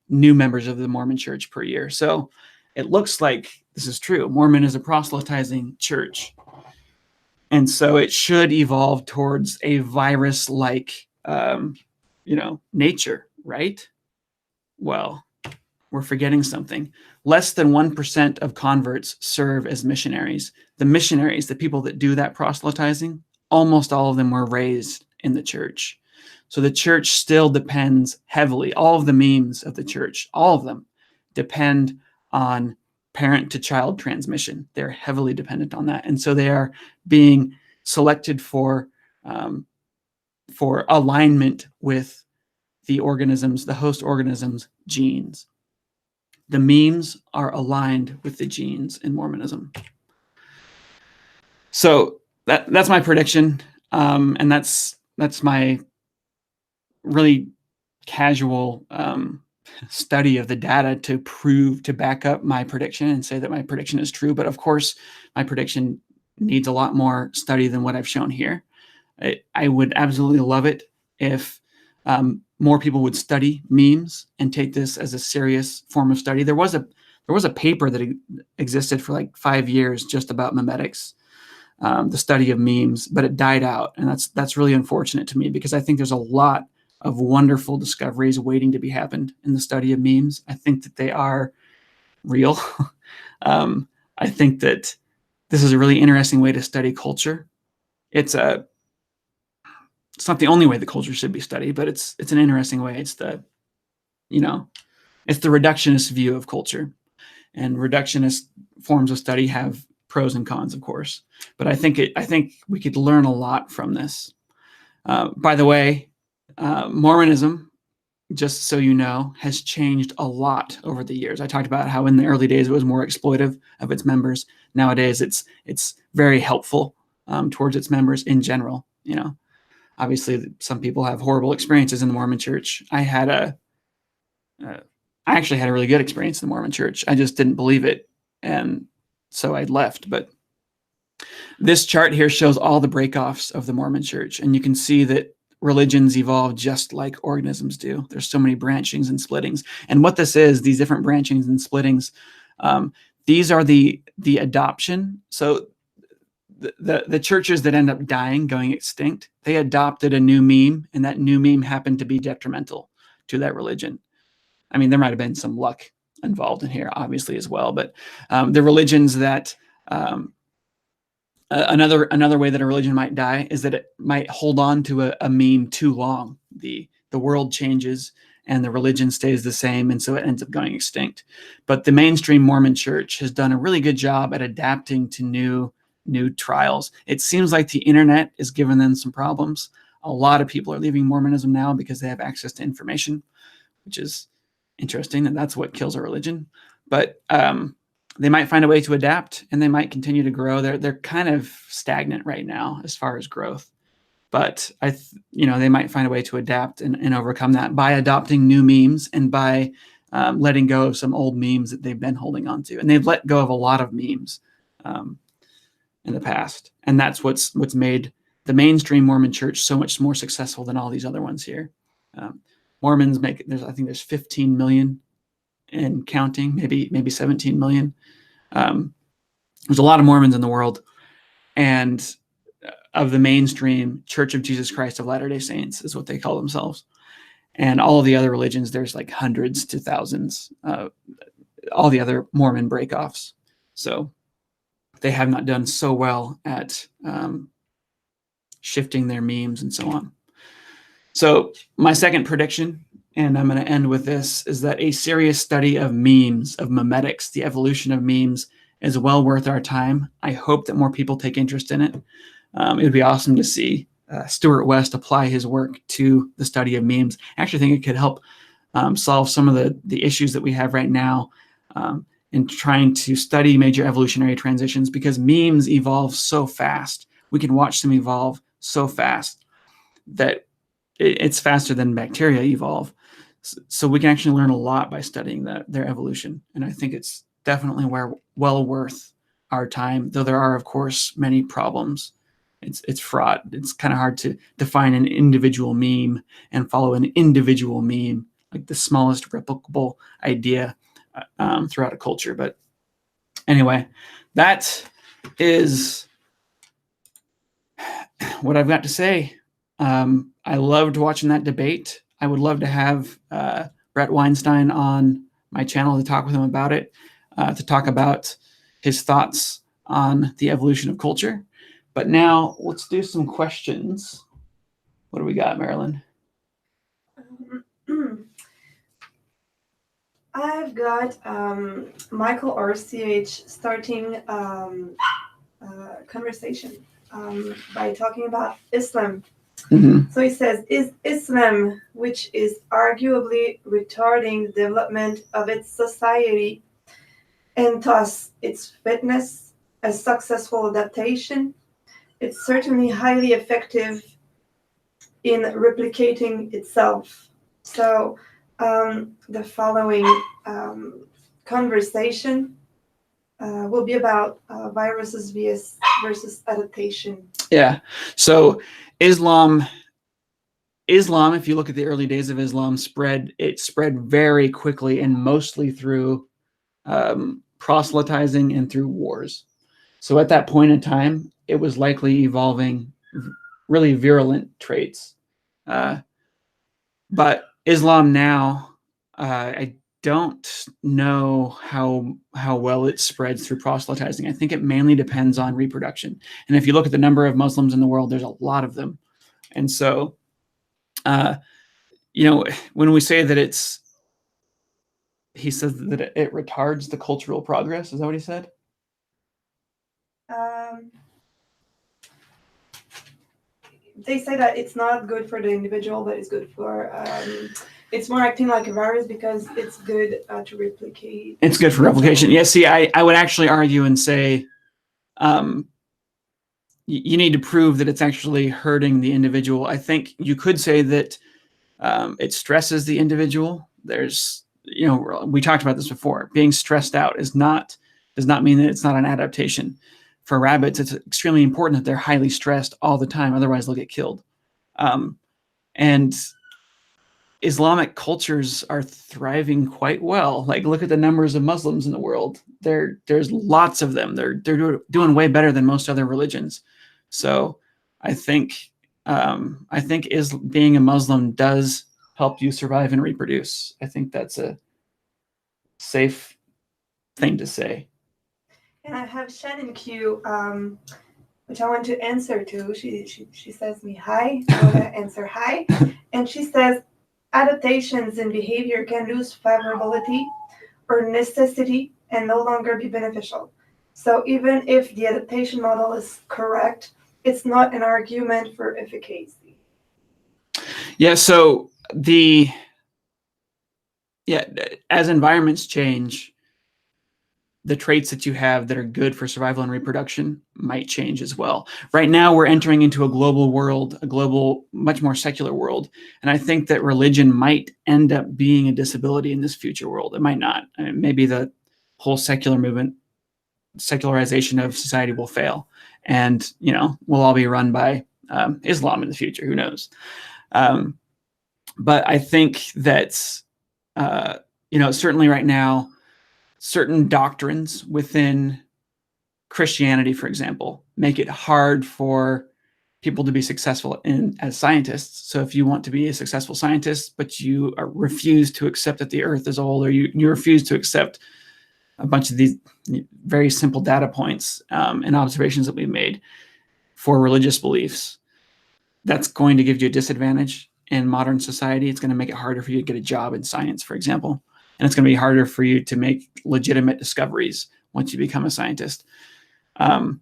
Speaker 1: new members of the Mormon church per year. So it looks like this is true. Mormon is a proselytizing church. And so it should evolve towards a virus-like, nature, right? Well, we're forgetting something. Less than 1% of converts serve as missionaries. The missionaries, the people that do that proselytizing, almost all of them were raised in the church. So the church still depends heavily. All of the memes of the church, all of them depend on parent to child transmission. They're heavily dependent on that. And so they are being selected for alignment with the organisms, the host organisms' genes. The memes are aligned with the genes in Mormonism. So that's my prediction, and that's my really casual study of the data to back up my prediction and say that my prediction is true. But of course, my prediction needs a lot more study than what I've shown here. I would absolutely love it if more people would study memes and take this as a serious form of study. There was a paper that existed for like 5 years just about memetics, the study of memes, but it died out, and that's really unfortunate to me, because I think there's a lot of wonderful discoveries waiting to be happened in the study of memes. I think that they are real. I think that this is a really interesting way to study culture. It's not the only way the culture should be studied, but it's an interesting way. It's the reductionist view of culture, and reductionist forms of study have pros and cons, of course. But I think we could learn a lot from this. By the way, Mormonism, just so you know, has changed a lot over the years. I talked about how in the early days it was more exploitive of its members. Nowadays, it's very helpful towards its members in general. Obviously, some people have horrible experiences in the Mormon Church. I actually had a really good experience in the Mormon Church. I just didn't believe it, and so I left. But This chart here shows all the breakoffs of the Mormon Church, and you can see that religions evolve just like organisms do. There's so many branchings and splittings. And what this is, these different branchings and splittings, these are the adoption. So the churches that end up dying, going extinct, they adopted a new meme, and that new meme happened to be detrimental to that religion. I mean, there might have been some luck involved in here, obviously, as well. But the religions that another way that a religion might die is that it might hold on to a meme too long. The world changes and the religion stays the same, and so it ends up going extinct. But the mainstream Mormon Church has done a really good job at adapting to new trials. It seems like the internet is giving them some problems. A lot of people are leaving Mormonism now because they have access to information, which is interesting, and that's what kills a religion. But they might find a way to adapt, and they might continue to grow. They're kind of stagnant right now as far as growth, but they might find a way to adapt and overcome that by adopting new memes and by letting go of some old memes that they've been holding on to. And they've let go of a lot of memes in the past, and that's what's made the mainstream Mormon Church so much more successful than all these other ones here. Mormons I think there's 15 million and counting, maybe 17 million. There's a lot of Mormons in the world, and of the mainstream Church of Jesus Christ of Latter-day Saints is what they call themselves. And all of the other religions, there's like hundreds to thousands, all the other Mormon breakoffs. So they have not done so well at shifting their memes and so on. So my second prediction, and I'm going to end with this, is that a serious study of memes, of memetics, the evolution of memes, is well worth our time. I hope that more people take interest in it. It would be awesome to see Stuart West apply his work to the study of memes. I actually think it could help solve some of the issues that we have right now in trying to study major evolutionary transitions, because memes evolve so fast. We can watch them evolve so fast that it's faster than bacteria evolve. So we can actually learn a lot by studying their evolution. And I think it's definitely well worth our time, though there are, of course, many problems. It's fraught. It's kind of hard to define an individual meme and follow an individual meme, like the smallest replicable idea throughout a culture. But anyway, that is what I've got to say. I loved watching that debate. I would love to have Bret Weinstein on my channel to talk with him about it, to talk about his thoughts on the evolution of culture. But now let's do some questions. What do we got, Marilyn?
Speaker 3: I've got Michael RCH starting conversation by talking about Islam.
Speaker 1: Mm-hmm.
Speaker 3: So he says, is Islam, which is arguably retarding the development of its society and thus its fitness, a successful adaptation? It's certainly highly effective in replicating itself. So the following conversation will be about viruses versus adaptation.
Speaker 1: Yeah. So Islam, if you look at the early days of Islam, spread very quickly and mostly through proselytizing and through wars. So at that point in time, it was likely evolving really virulent traits. But Islam now, I don't know how well it spreads through proselytizing. I think it mainly depends on reproduction. And if you look at the number of Muslims in the world, there's a lot of them. And so, when we say that he says that it retards the cultural progress. Is that what he said?
Speaker 3: They say that it's not good for the individual, but it's good for... it's more acting like a virus because it's good to replicate.
Speaker 1: It's good for replication. Yeah, see, I would actually argue and say you need to prove that it's actually hurting the individual. I think you could say that it stresses the individual. There's, we talked about this before. Being stressed out does not mean that it's not an adaptation. for rabbits, it's extremely important that they're highly stressed all the time. Otherwise, they'll get killed. And Islamic cultures are thriving quite well. Like, look at the numbers of Muslims in the world. There's lots of them. They're doing way better than most other religions. So I think being a Muslim does help you survive and reproduce. I think that's a safe thing to say.
Speaker 3: And I have Shannon Q, which I want to answer to. She says me hi. I want to answer hi. And she says, adaptations in behavior can lose favorability or necessity and no longer be beneficial. So even if the adaptation model is correct, it's not an argument for efficacy.
Speaker 1: Yeah, so as environments change, the traits that you have that are good for survival and reproduction might change as well. Right now, we're entering into a global world, much more secular world. And I think that religion might end up being a disability in this future world. It might not. I mean, maybe the whole secular movement, secularization of society will fail. And, we'll all be run by Islam in the future. Who knows? But I think that, certainly right now, certain doctrines within Christianity, for example, make it hard for people to be successful as scientists. So if you want to be a successful scientist, but you refuse to accept that the earth is old, or you refuse to accept a bunch of these very simple data points and observations that we've made for religious beliefs, that's going to give you a disadvantage in modern society. It's going to make it harder for you to get a job in science, for example. And it's going to be harder for you to make legitimate discoveries once you become a scientist. But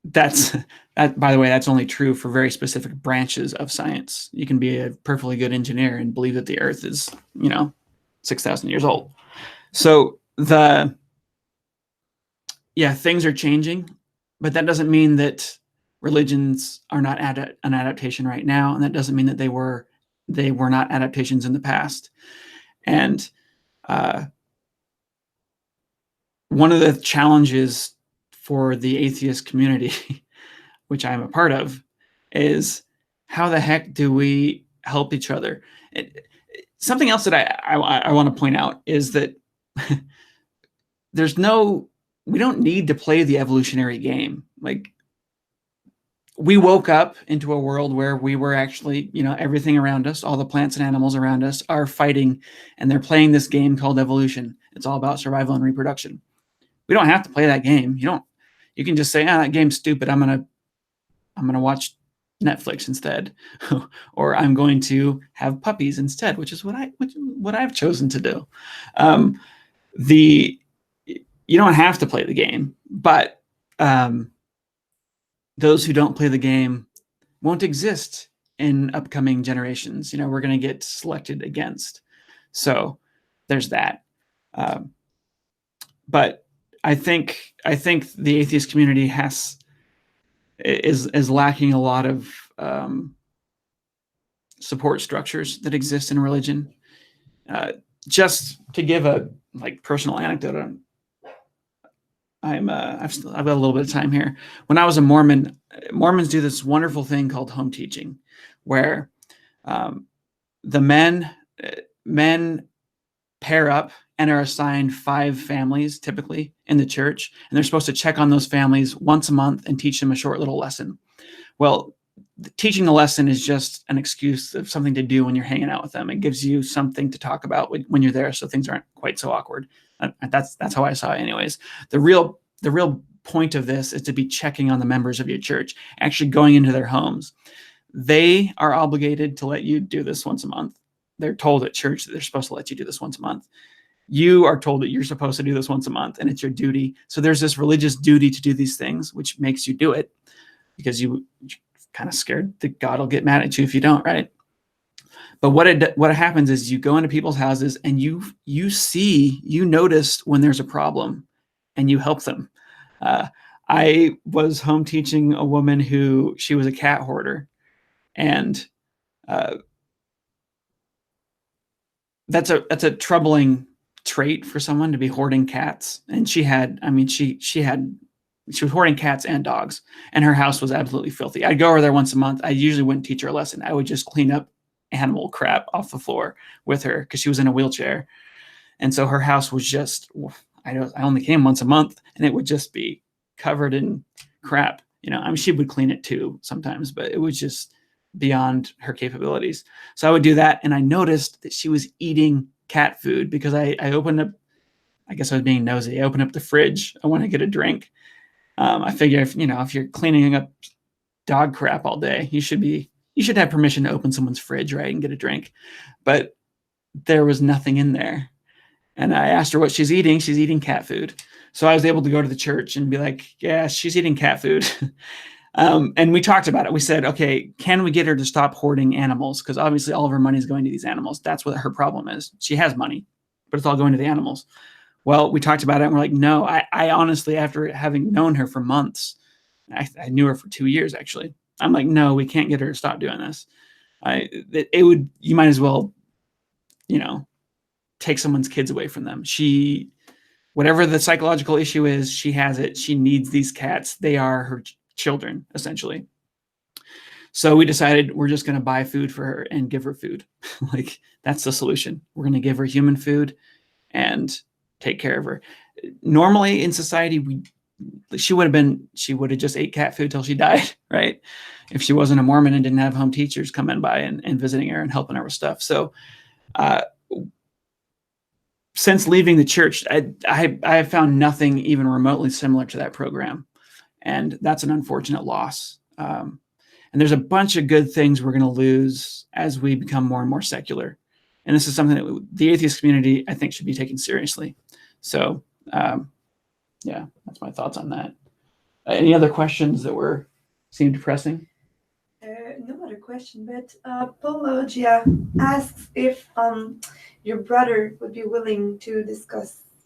Speaker 1: that, by the way, that's only true for very specific branches of science. You can be a perfectly good engineer and believe that the earth is, 6,000 years old. So things are changing, but that doesn't mean that religions are not an adaptation right now. And that doesn't mean that they were not adaptations in the past. And one of the challenges for the atheist community, which I'm a part of, is how the heck do we help each other? Something else that I want to point out is that we don't need to play the evolutionary game. Like, we woke up into a world where we were actually, everything around us, all the plants and animals around us are fighting, and they're playing this game called evolution. It's all about survival and reproduction. We don't have to play that game. You can just say, that game's stupid. I'm going to watch Netflix instead, or I'm going to have puppies instead, which is what I've chosen to do. You don't have to play the game, but those who don't play the game won't exist in upcoming generations. We're going to get selected against. So there's that. But I think the atheist community is lacking a lot of support structures that exist in religion. Just to give a personal anecdote, I've got a little bit of time here. When I was a Mormon, Mormons do this wonderful thing called home teaching, where the men pair up and are assigned 5 families, typically in the church, and they're supposed to check on those families once a month and teach them a short little lesson. Well, teaching the lesson is just an excuse of something to do when you're hanging out with them. It gives you something to talk about when you're there, so things aren't quite so awkward. That's how I saw it anyways. The real point of this is to be checking on the members of your church, actually going into their homes. They are obligated to let you do this once a month. They're told at church that they're supposed to let you do this once a month. You are told that you're supposed to do this once a month, and it's your duty. So there's this religious duty to do these things, which makes you do it because you're kind of scared that God will get mad at you if you don't, right? But what happens is you go into people's houses and you notice when there's a problem and you help them. I was home teaching a woman who she was a cat hoarder, and that's a troubling trait for someone to be hoarding cats. And she was hoarding cats and dogs, and her house was absolutely filthy. I'd go over there once a month. I usually wouldn't teach her a lesson. I would just clean up animal crap off the floor with her because she was in a wheelchair. And so her house was just, I only came once a month, and it would just be covered in crap. She would clean it too sometimes, but it was just beyond her capabilities. So I would do that. And I noticed that she was eating cat food because I opened up, I guess I was being nosy. I opened up the fridge. I want to get a drink. I figure if you're cleaning up dog crap all day, you should have permission to open someone's fridge, right, and get a drink. But there was nothing in there. And I asked her what she's eating. She's eating cat food. So I was able to go to the church and be like, yeah, she's eating cat food. And we talked about it. We said, okay, can we get her to stop hoarding animals? Because obviously all of her money is going to these animals. That's what her problem is. She has money, but it's all going to the animals. Well, we talked about it, and we're like, no, I honestly, after having known her for months, I knew her for 2 years, actually. I'm like, no, we can't get her to stop doing this. You might as well, take someone's kids away from them. Whatever the psychological issue is, she has it. She needs these cats. They are her children, essentially. So we decided we're just going to buy food for her and give her food. Like, that's the solution. We're going to give her human food and take care of her. Normally in society, she would have just ate cat food till she died, right? If she wasn't a Mormon and didn't have home teachers coming by and visiting her and helping her with stuff. So, since leaving the church, I have found nothing even remotely similar to that program. And that's an unfortunate loss. And there's a bunch of good things we're going to lose as we become more and more secular. And this is something that the atheist community, I think, should be taken seriously. So, yeah, that's my thoughts on that. Any other questions that seemed pressing?
Speaker 3: No other question, but Pologia asks if your brother would be willing to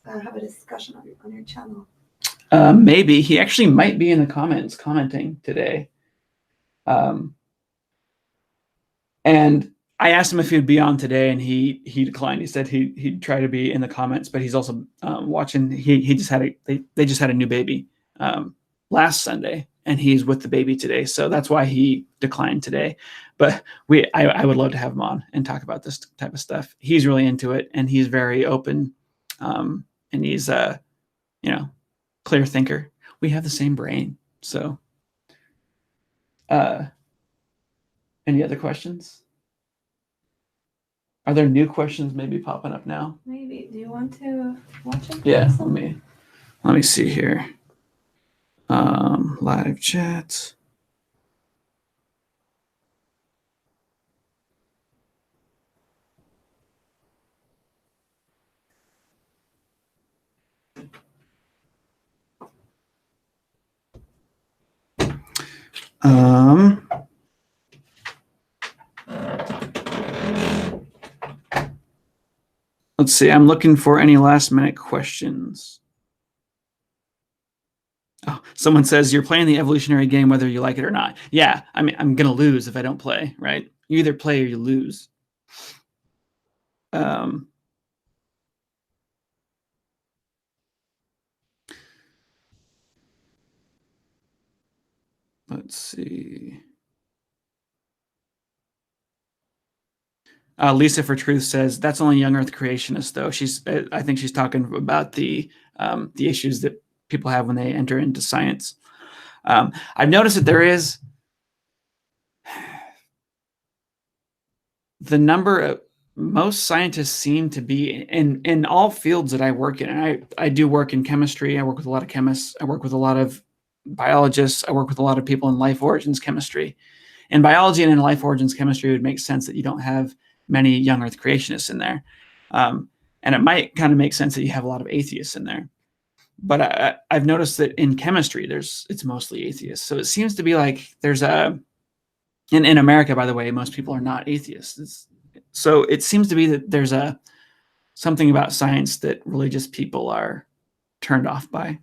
Speaker 3: have a discussion on your channel.
Speaker 1: Maybe. He actually might be in the comments commenting today. And I asked him if he'd be on today, and he declined. He said he'd try to be in the comments, but he's also watching. He just had they just had a new baby last Sunday, and he's with the baby today. So that's why he declined today. But I would love to have him on and talk about this type of stuff. He's really into it, and he's very open, and he's clear thinker. We have the same brain. So, any other questions? Are there new questions maybe popping up now?
Speaker 3: Maybe. Do you want to watch it?
Speaker 1: Yeah, let me see here. Live chat. Let's see. I'm looking for any last minute questions. Oh, someone says you're playing the evolutionary game whether you like it or not. Yeah, I mean, I'm gonna lose if I don't play, right? You either play or you lose. Let's see. Lisa for Truth says that's only young Earth creationists, though. I think she's talking about the issues that people have when they enter into science. I've noticed that there is the number of most scientists seem to be in all fields that I work in. And I do work in chemistry. I work with a lot of chemists. I work with a lot of biologists. I work with a lot of people in life origins chemistry. In biology and in life origins chemistry, it would make sense that you don't have many young Earth creationists in there. And it might kind of make sense that you have a lot of atheists in there. But I've noticed that in chemistry, it's mostly atheists. So it seems to be like there's in America, by the way, most people are not atheists. So it seems to be that there's something about science that religious people are turned off by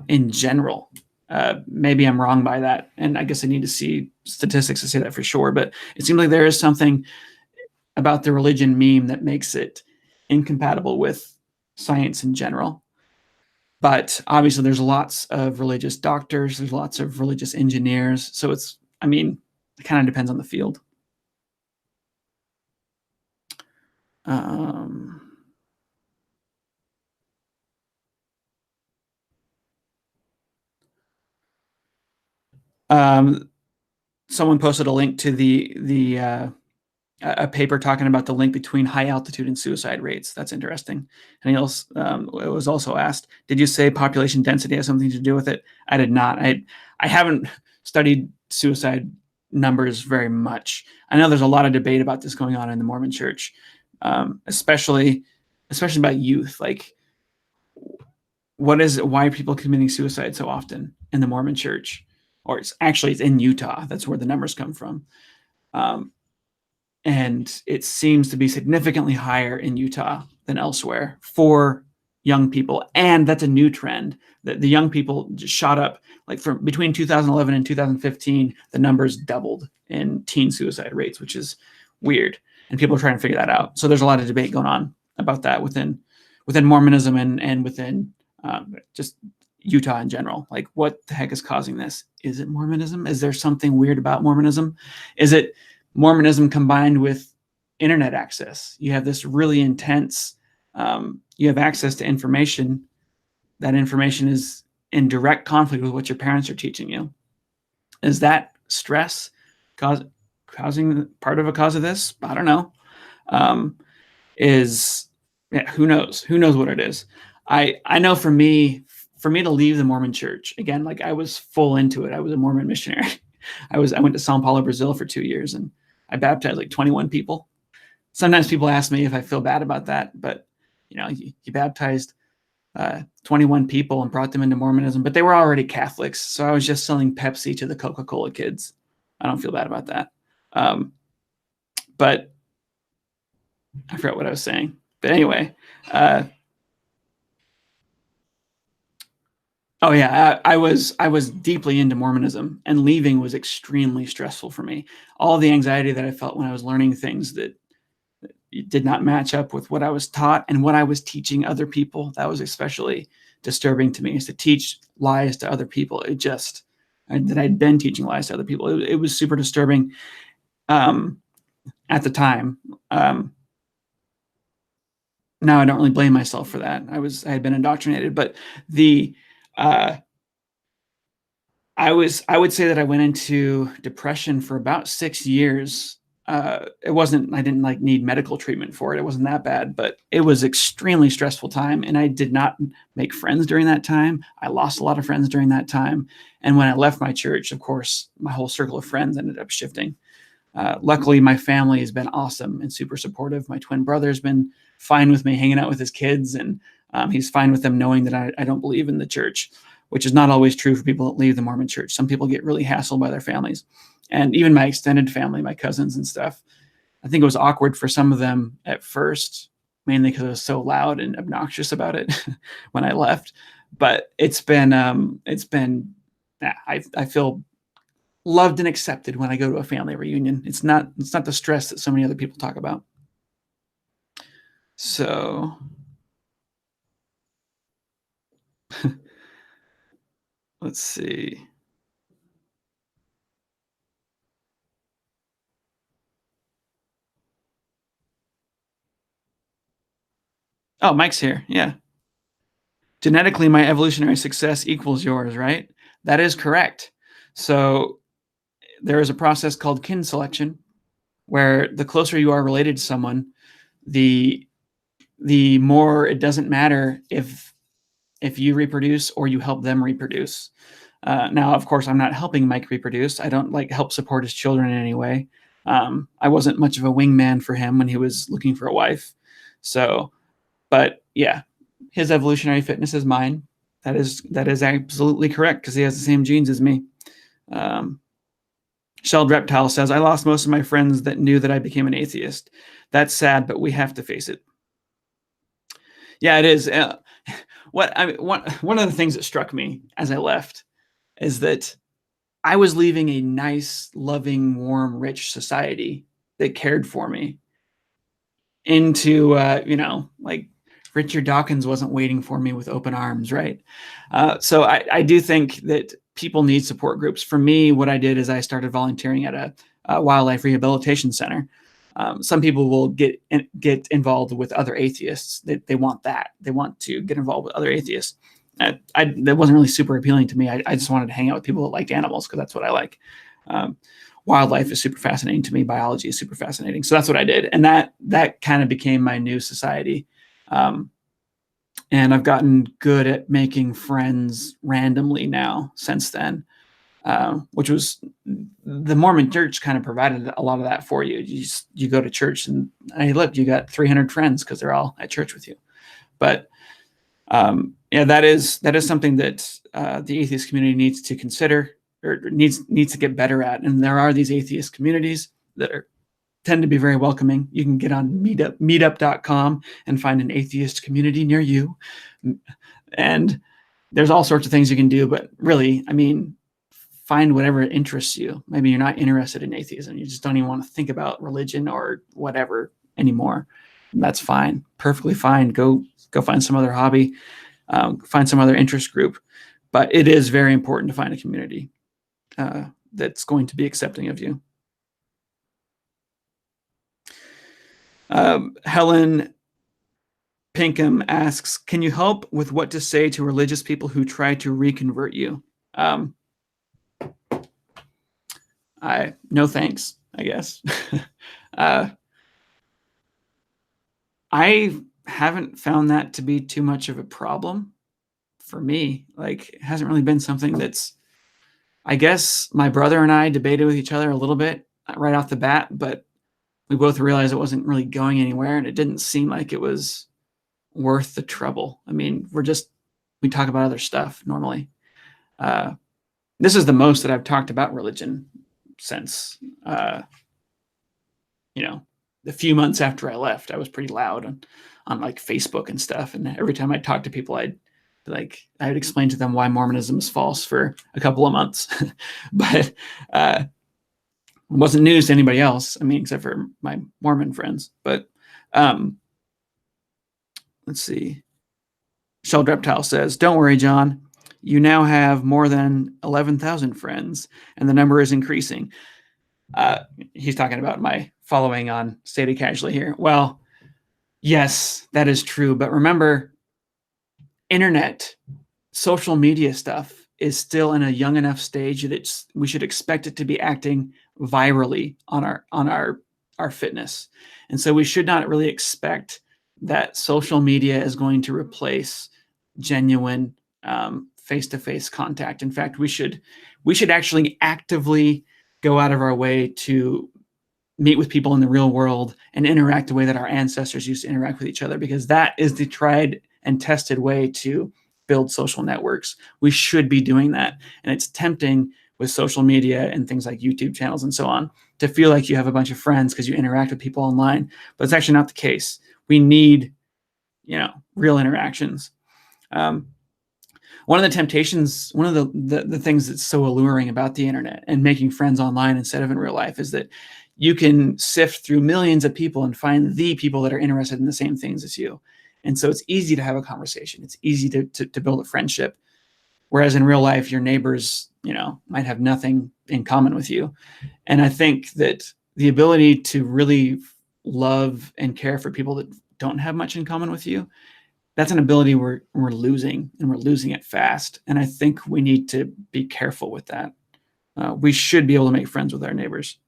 Speaker 1: in general. Maybe I'm wrong by that. And I guess I need to see statistics to say that for sure. But it seems like there is something about the religion meme that makes it incompatible with science in general. But obviously, there's lots of religious doctors, there's lots of religious engineers. So it kind of depends on the field. Someone posted a link to a paper talking about the link between high altitude and suicide rates. That's interesting. And it was also asked, did you say population density has something to do with it? I did not. I haven't studied suicide numbers very much. I know there's a lot of debate about this going on in the Mormon Church, especially about youth. Like, why are people committing suicide so often in the Mormon Church? Or it's in Utah. That's where the numbers come from. And it seems to be significantly higher in Utah than elsewhere for young people. And that's a new trend. The young people just shot up. Like from between 2011 and 2015, the numbers doubled in teen suicide rates, which is weird. And people are trying to figure that out. So there's a lot of debate going on about that within Mormonism and within just Utah in general. Like, what the heck is causing this? Is it Mormonism? Is there something weird about Mormonism? Is it Mormonism combined with internet access? You have this really intense, you have access to information. That information is in direct conflict with what your parents are teaching you. Is that stress causing part of a cause of this? I don't know. Who knows? Who knows what it is? I know for me to leave the Mormon Church, again, like I was full into it. I was a Mormon missionary. I went to Sao Paulo, Brazil for 2 years, and I baptized like 21 people. Sometimes people ask me if I feel bad about that, but you baptized 21 people and brought them into Mormonism, but they were already Catholics. So I was just selling Pepsi to the Coca-Cola kids. I don't feel bad about that. But I forgot what I was saying. But anyway, oh yeah, I was deeply into Mormonism, and leaving was extremely stressful for me. All the anxiety that I felt when I was learning things that did not match up with what I was taught and what I was teaching other people, that was especially disturbing to me, is to teach lies to other people. That I'd been teaching lies to other people. It was super disturbing at the time. Now I don't really blame myself for that. I had been indoctrinated, but I would say that I went into depression for about 6 years. I didn't like need medical treatment for it. It wasn't that bad, but it was extremely stressful time. And I did not make friends during that time. I lost a lot of friends during that time. And when I left my church, of course, my whole circle of friends ended up shifting. Luckily, my family has been awesome and super supportive. My twin brother's been fine with me hanging out with his kids, and he's fine with them knowing that I don't believe in the church, which is not always true for people that leave the Mormon Church. Some people get really hassled by their families, and even my extended family, my cousins and stuff. I think it was awkward for some of them at first, mainly because I was so loud and obnoxious about it when I left. But I feel loved and accepted when I go to a family reunion. It's not the stress that so many other people talk about. So let's see. Oh, Mike's here. Yeah. Genetically, my evolutionary success equals yours, right? That is correct. So there is a process called kin selection, where the closer you are related to someone, the more it doesn't matter if you reproduce or you help them reproduce. Now, of course, I'm not helping Mike reproduce. I don't help support his children in any way. I wasn't much of a wingman for him when he was looking for a wife. So, but yeah, his evolutionary fitness is mine. That is absolutely correct, because he has the same genes as me. Shelled Reptile says, I lost most of my friends that knew that I became an atheist. That's sad, but we have to face it. Yeah, it is. One of the things that struck me as I left is that I was leaving a nice, loving, warm, rich society that cared for me into, Richard Dawkins wasn't waiting for me with open arms, right? So I do think that people need support groups. For me, what I did is I started volunteering at a wildlife rehabilitation center. Some people will get involved with other atheists. They want that. They want to get involved with other atheists. That wasn't really super appealing to me. I just wanted to hang out with people that liked animals because that's what I like. Wildlife is super fascinating to me. Biology is super fascinating. So that's what I did. And that kind of became my new society. And I've gotten good at making friends randomly now since then, which was the Mormon church kind of provided a lot of that for you. You go to church and hey, look, you got 300 friends because they're all at church with you. But yeah, that is something that the atheist community needs to consider or needs to get better at. And there are these atheist communities that tend to be very welcoming. You can get on meetup.com and find an atheist community near you. And there's all sorts of things you can do, but really, I mean, find whatever interests you. Maybe you're not interested in atheism. You just don't even want to think about religion or whatever anymore. That's fine. Perfectly fine. Go find some other hobby, find some other interest group. But it is very important to find a community that's going to be accepting of you. Helen Pinkham asks, can you help with what to say to religious people who try to reconvert you? No thanks, I guess. I haven't found that to be too much of a problem for me. Like, it hasn't really been something that's, I guess my brother and I debated with each other a little bit right off the bat, but we both realized it wasn't really going anywhere, and it didn't seem like it was worth the trouble. I mean, we talk about other stuff normally. This is the most that I've talked about religion since, the few months after I left. I was pretty loud on like Facebook and stuff. And every time I talked to people, I would explain to them why Mormonism is false for a couple of months. But it wasn't news to anybody else. I mean, except for my Mormon friends. But let's see. Shelled Reptile says, don't worry, John. You now have more than 11,000 friends, and the number is increasing. He's talking about my following on Stated Casually here. Well, yes, that is true. But remember, internet, social media stuff is still in a young enough stage that we should expect it to be acting virally on our fitness. And so we should not really expect that social media is going to replace genuine face-to-face contact. In fact, we should actually actively go out of our way to meet with people in the real world and interact the way that our ancestors used to interact with each other, because that is the tried and tested way to build social networks. We should be doing that. And it's tempting with social media and things like YouTube channels and so on to feel like you have a bunch of friends because you interact with people online, but it's actually not the case. We need, real interactions. One of the temptations, one of the things that's so alluring about the internet and making friends online instead of in real life is that you can sift through millions of people and find the people that are interested in the same things as you. And so it's easy to have a conversation. It's easy to build a friendship. Whereas in real life, your neighbors, might have nothing in common with you. And I think that the ability to really love and care for people that don't have much in common with you, that's an ability we're losing, and we're losing it fast. And I think we need to be careful with that. We should be able to make friends with our neighbors.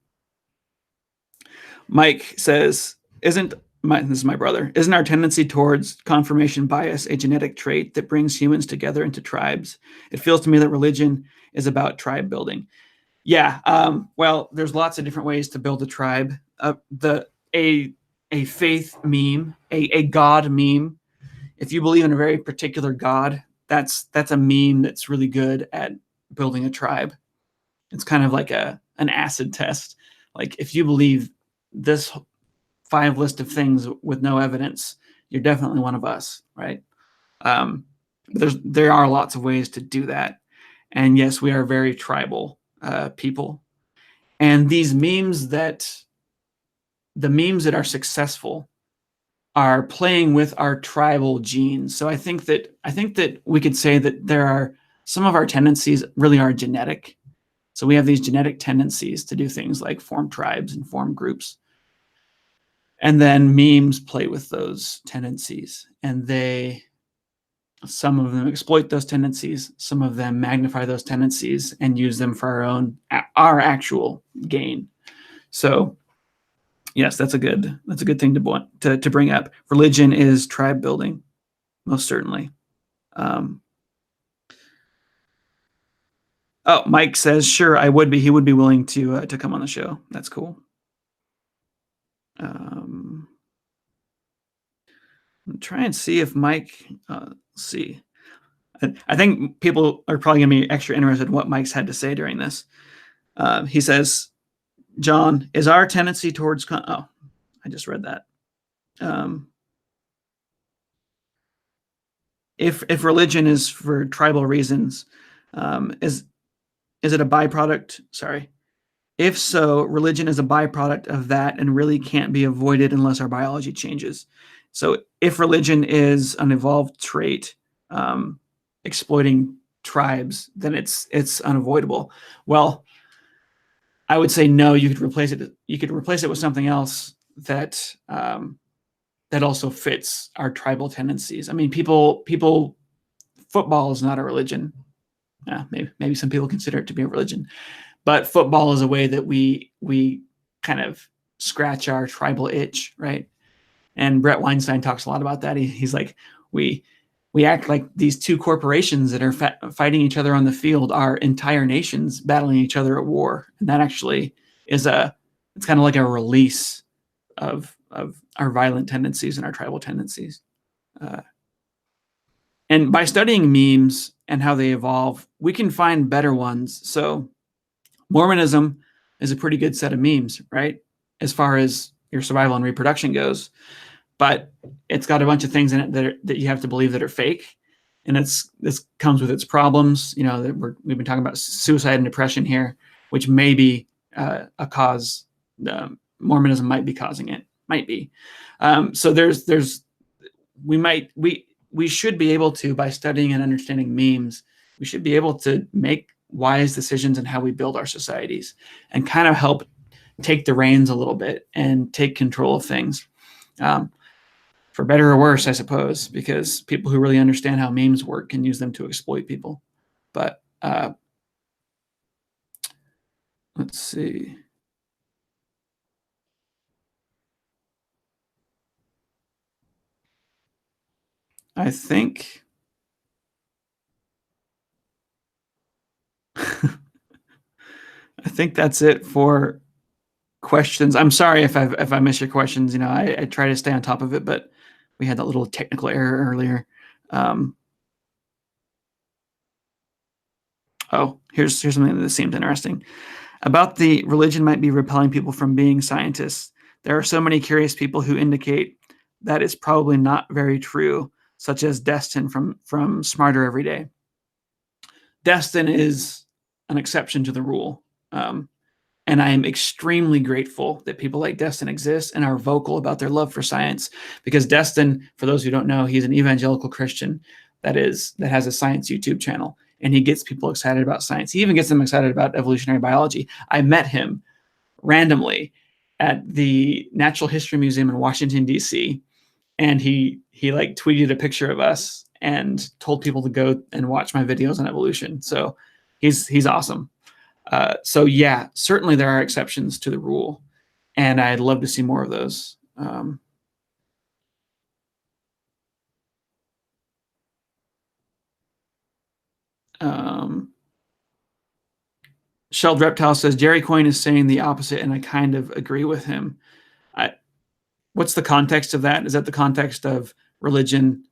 Speaker 1: Mike says, this is my brother, isn't our tendency towards confirmation bias a genetic trait that brings humans together into tribes? It feels to me that religion is about tribe building. Yeah, well, there's lots of different ways to build a tribe. A faith meme, a God meme. If you believe in a very particular God, that's a meme that's really good at building a tribe. It's kind of like an acid test. Like, if you believe this 5 list of things with no evidence, you're definitely one of us, right? There are lots of ways to do that. And yes, we are very tribal people. And the memes that are successful are playing with our tribal genes. So I think that we could say that there are some of our tendencies really are genetic. So we have these genetic tendencies to do things like form tribes and form groups. And then memes play with those tendencies, and some of them exploit those tendencies, some of them magnify those tendencies and use them for our actual gain. So yes, that's a good thing to bring up. Religion is tribe building, most certainly. Oh, Mike says, sure, I would be. He would be willing to come on the show. That's cool. I'm trying to see if Mike. See, I think people are probably going to be extra interested in what Mike's had to say during this. He says, John, is our tendency towards I just read that. If religion is for tribal reasons, is it a byproduct? Sorry. If so, religion is a byproduct of that and really can't be avoided unless our biology changes. So if religion is an evolved trait, exploiting tribes, then it's unavoidable. Well, I would say no. You could replace it. You could replace it with something else that that also fits our tribal tendencies. I mean, people. Football is not a religion. Maybe some people consider it to be a religion, but football is a way that we kind of scratch our tribal itch, right? And Bret Weinstein talks a lot about that. He's like, we act like these two corporations that are fighting each other on the field are entire nations battling each other at war, and that actually is it's kind of like a release of our violent tendencies and our tribal tendencies. And by studying memes and how they evolve, we can find better ones. So Mormonism is a pretty good set of memes, right? As far as your survival and reproduction goes. But it's got a bunch of things in it that you have to believe that are fake. And this comes with its problems. You know, that we've been talking about suicide and depression here, which may be a cause. Mormonism might be causing it. Might be. So we should be able to, by studying and understanding memes, we should be able to make wise decisions in how we build our societies and kind of help take the reins a little bit and take control of things. For better or worse, I suppose, because people who really understand how memes work can use them to exploit people. But let's see. I think that's it for questions. I'm sorry if I miss your questions. You know, I try to stay on top of it, but we had that little technical error earlier. Here's something that seemed interesting. About the religion might be repelling people from being scientists. There are so many curious people who indicate that is probably not very true, such as Destin from Smarter Every Day. Destin is an exception to the rule. And I am extremely grateful that people like Destin exist and are vocal about their love for science, because Destin, for those who don't know, he's an evangelical Christian that has a science YouTube channel, and he gets people excited about science. He even gets them excited about evolutionary biology. I met him randomly at the Natural History Museum in Washington, D.C., and he like tweeted a picture of us and told people to go and watch my videos on evolution. So he's awesome. So yeah, certainly there are exceptions to the rule, and I'd love to see more of those. Shelled Reptile says Jerry Coyne is saying the opposite, and I kind of agree with him. What's the context of that? Is that the context of religion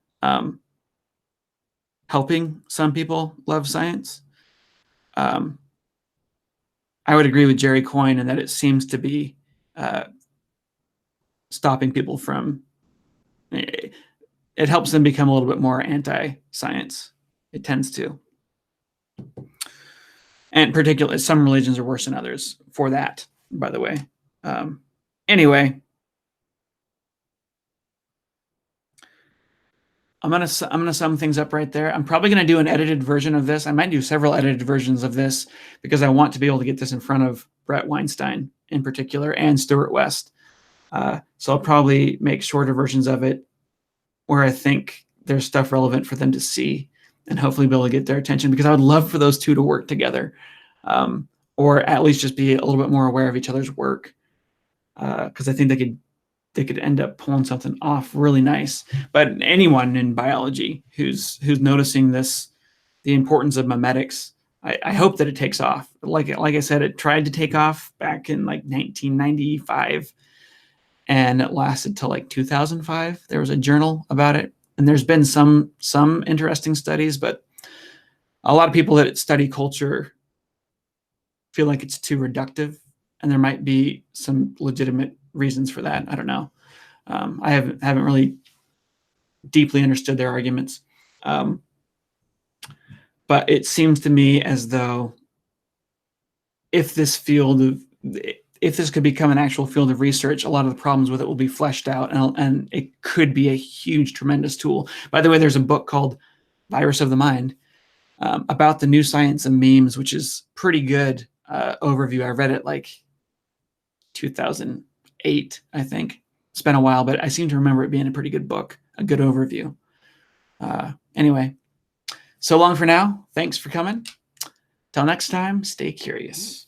Speaker 1: helping some people love science? I would agree with Jerry Coyne in that it seems to be stopping people from. It helps them become a little bit more anti-science. It tends to. And particularly, some religions are worse than others for that, by the way. Anyway, I'm gonna sum things up right there. I'm probably gonna do an edited version of this. I might do several edited versions of this because I want to be able to get this in front of Bret Weinstein in particular and Stuart West. So I'll probably make shorter versions of it where I think there's stuff relevant for them to see and hopefully be able to get their attention, because I would love for those two to work together, or at least just be a little bit more aware of each other's work, because I think they could end up pulling something off really nice. But anyone in biology who's noticing this, the importance of memetics, I hope that it takes off. Like I said, it tried to take off back in like 1995, and it lasted till like 2005. There was a journal about it, and there's been some interesting studies, but a lot of people that study culture feel like it's too reductive, and there might be some legitimate reasons for that. I don't know. I haven't really deeply understood their arguments, but it seems to me as though if this could become an actual field of research, a lot of the problems with it will be fleshed out, and it could be a huge, tremendous tool. By the way, there's a book called Virus of the Mind about the new science of memes, which is pretty good overview. I read it like 2008, I think. It's been a while, but I seem to remember it being a pretty good book, a good overview. Anyway, so long for now. Thanks for coming. Till next time, stay curious.